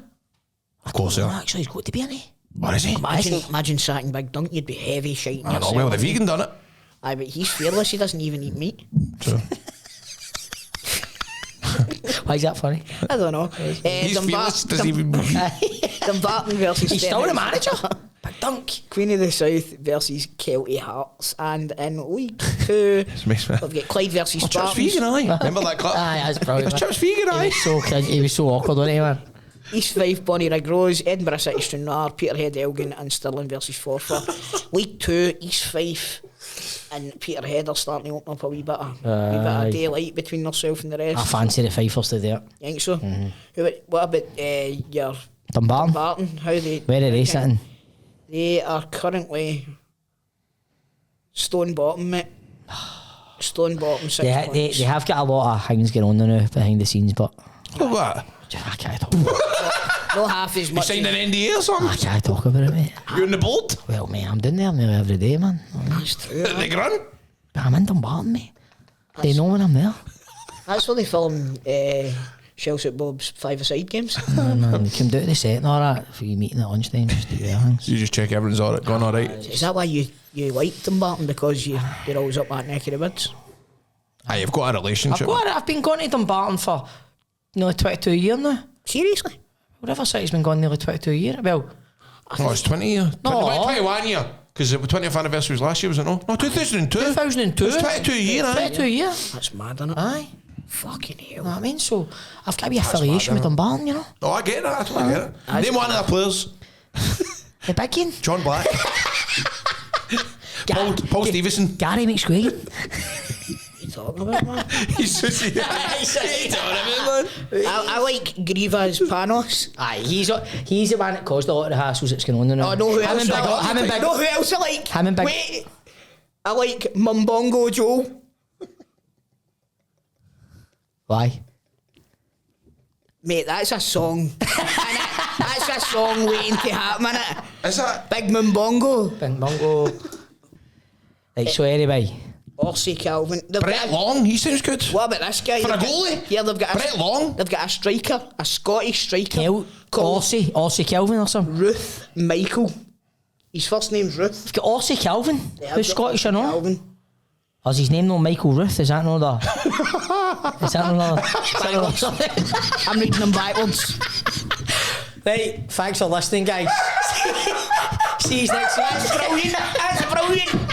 Speaker 1: Of course,
Speaker 3: Oh,
Speaker 1: yeah.
Speaker 3: actually, he's got to be in it.
Speaker 1: What is he?
Speaker 2: Imagine sacking Big Dunk, you'd be heavy shiting
Speaker 1: I know.
Speaker 2: yourself.
Speaker 1: Well, the vegan done it.
Speaker 2: Aye, but he's fearless, he doesn't even eat meat.
Speaker 1: So.
Speaker 3: Why is that funny?
Speaker 2: I don't know.
Speaker 1: He's fearless. Does he even...
Speaker 2: Dumbarton versus
Speaker 3: He's still the
Speaker 2: Stenhouse.
Speaker 3: manager. Big Dunk.
Speaker 2: Queen of the South versus Kelty Hearts. And in League 2, we've got Clyde versus
Speaker 1: Chips
Speaker 2: Spartans.
Speaker 1: vegan, aye. Remember that clip?
Speaker 3: Aye, that's brilliant.
Speaker 1: It's Chips vegan,
Speaker 3: He
Speaker 1: aye.
Speaker 3: was so cringe, he was so awkward, wasn't he, man?
Speaker 2: East Fife, Bonnyrigg Rose, Edinburgh City, Stranraer, Peterhead, Elgin, and Stirling versus Forfar. League 2, East Fife and Peterhead are starting to open up a wee bit of daylight between themselves and the
Speaker 3: I
Speaker 2: rest.
Speaker 3: fancy the Fifers to there.
Speaker 2: You think so? What about your
Speaker 3: Dumbarton.
Speaker 2: Barton? How they?
Speaker 3: Where are they sitting?
Speaker 2: They are currently stone bottom, mate. Stone bottom, 6
Speaker 3: They
Speaker 2: points.
Speaker 3: have got a lot of things going on now behind the scenes, but
Speaker 1: What?
Speaker 3: I can't talk.
Speaker 2: Not half as
Speaker 1: You
Speaker 2: much.
Speaker 1: signed an NDA or
Speaker 3: I
Speaker 1: something?
Speaker 3: can't talk about it, mate.
Speaker 1: You on the board?
Speaker 3: Well, mate, I'm down there nearly every day, man.
Speaker 2: That's true.
Speaker 1: The Grun?
Speaker 3: But I'm in Dumbarton, mate. They know when I'm there.
Speaker 2: That's where they film Shells at Bob's five-a-side games.
Speaker 3: Man, you come down to the set and all that for you meeting at lunchtime, just do their things.
Speaker 1: You just check everything's alright, gone alright.
Speaker 2: Is that why you like Dumbarton? Because you're always up that neck of the woods?
Speaker 1: Aye, you've got a relationship.
Speaker 3: I've been going to Dumbarton for nearly 22 years now.
Speaker 2: Seriously?
Speaker 3: Whatever city's been going nearly 22 years. Well,
Speaker 1: Oh, it's 20 year.
Speaker 3: No.
Speaker 1: 21 year. Because the 20th anniversary was last year, was it not? No, 2002.
Speaker 3: 2002.
Speaker 1: It's 22 year, aye.
Speaker 3: 22 years.
Speaker 2: That's mad, isn't it?
Speaker 3: Aye.
Speaker 2: Fucking hell.
Speaker 3: You know what I mean? So I've got to be affiliation with Dumbarton, you know?
Speaker 1: No, I get that. I totally get it. Name one of the players.
Speaker 3: The big one.
Speaker 1: John Black. Paul Stevenson.
Speaker 3: Gary McSquiggan.
Speaker 2: What are you talking about, man?
Speaker 1: He's just here.
Speaker 2: I like Grivas Panos.
Speaker 3: Aye, he's the one that caused a lot of the hassles that's going on now.
Speaker 2: Oh, know who else
Speaker 3: Him
Speaker 2: I like?
Speaker 3: and Big.
Speaker 2: Know who else I like?
Speaker 3: Him and Big.
Speaker 2: Wait. I like Mumbongo Joe.
Speaker 3: Why?
Speaker 2: Mate, that's a song. That's a song waiting to happen, innit?
Speaker 1: Is that?
Speaker 2: Big Mumbongo.
Speaker 3: Big Mungo. Right, so anyway.
Speaker 2: Orsi Calvin.
Speaker 1: Brett Long, he sounds good.
Speaker 2: What about this guy?
Speaker 1: For a goalie?
Speaker 2: Yeah, they've got
Speaker 1: Brett Long?
Speaker 2: They've got a striker, a Scottish striker. called
Speaker 3: Orsi Kelvin or something.
Speaker 2: Ruth Michael. His first name's Ruth.
Speaker 3: You've got Orsi Kelvin.
Speaker 2: Yeah,
Speaker 3: Who's
Speaker 2: I've got
Speaker 3: Scottish or not?
Speaker 2: Calvin.
Speaker 3: Or is his name no Michael Ruth? Is that no the? Is that no the?
Speaker 2: I'm reading them backwards.
Speaker 3: Right, thanks for listening, guys. See you next week.
Speaker 2: That's brilliant. That's brilliant.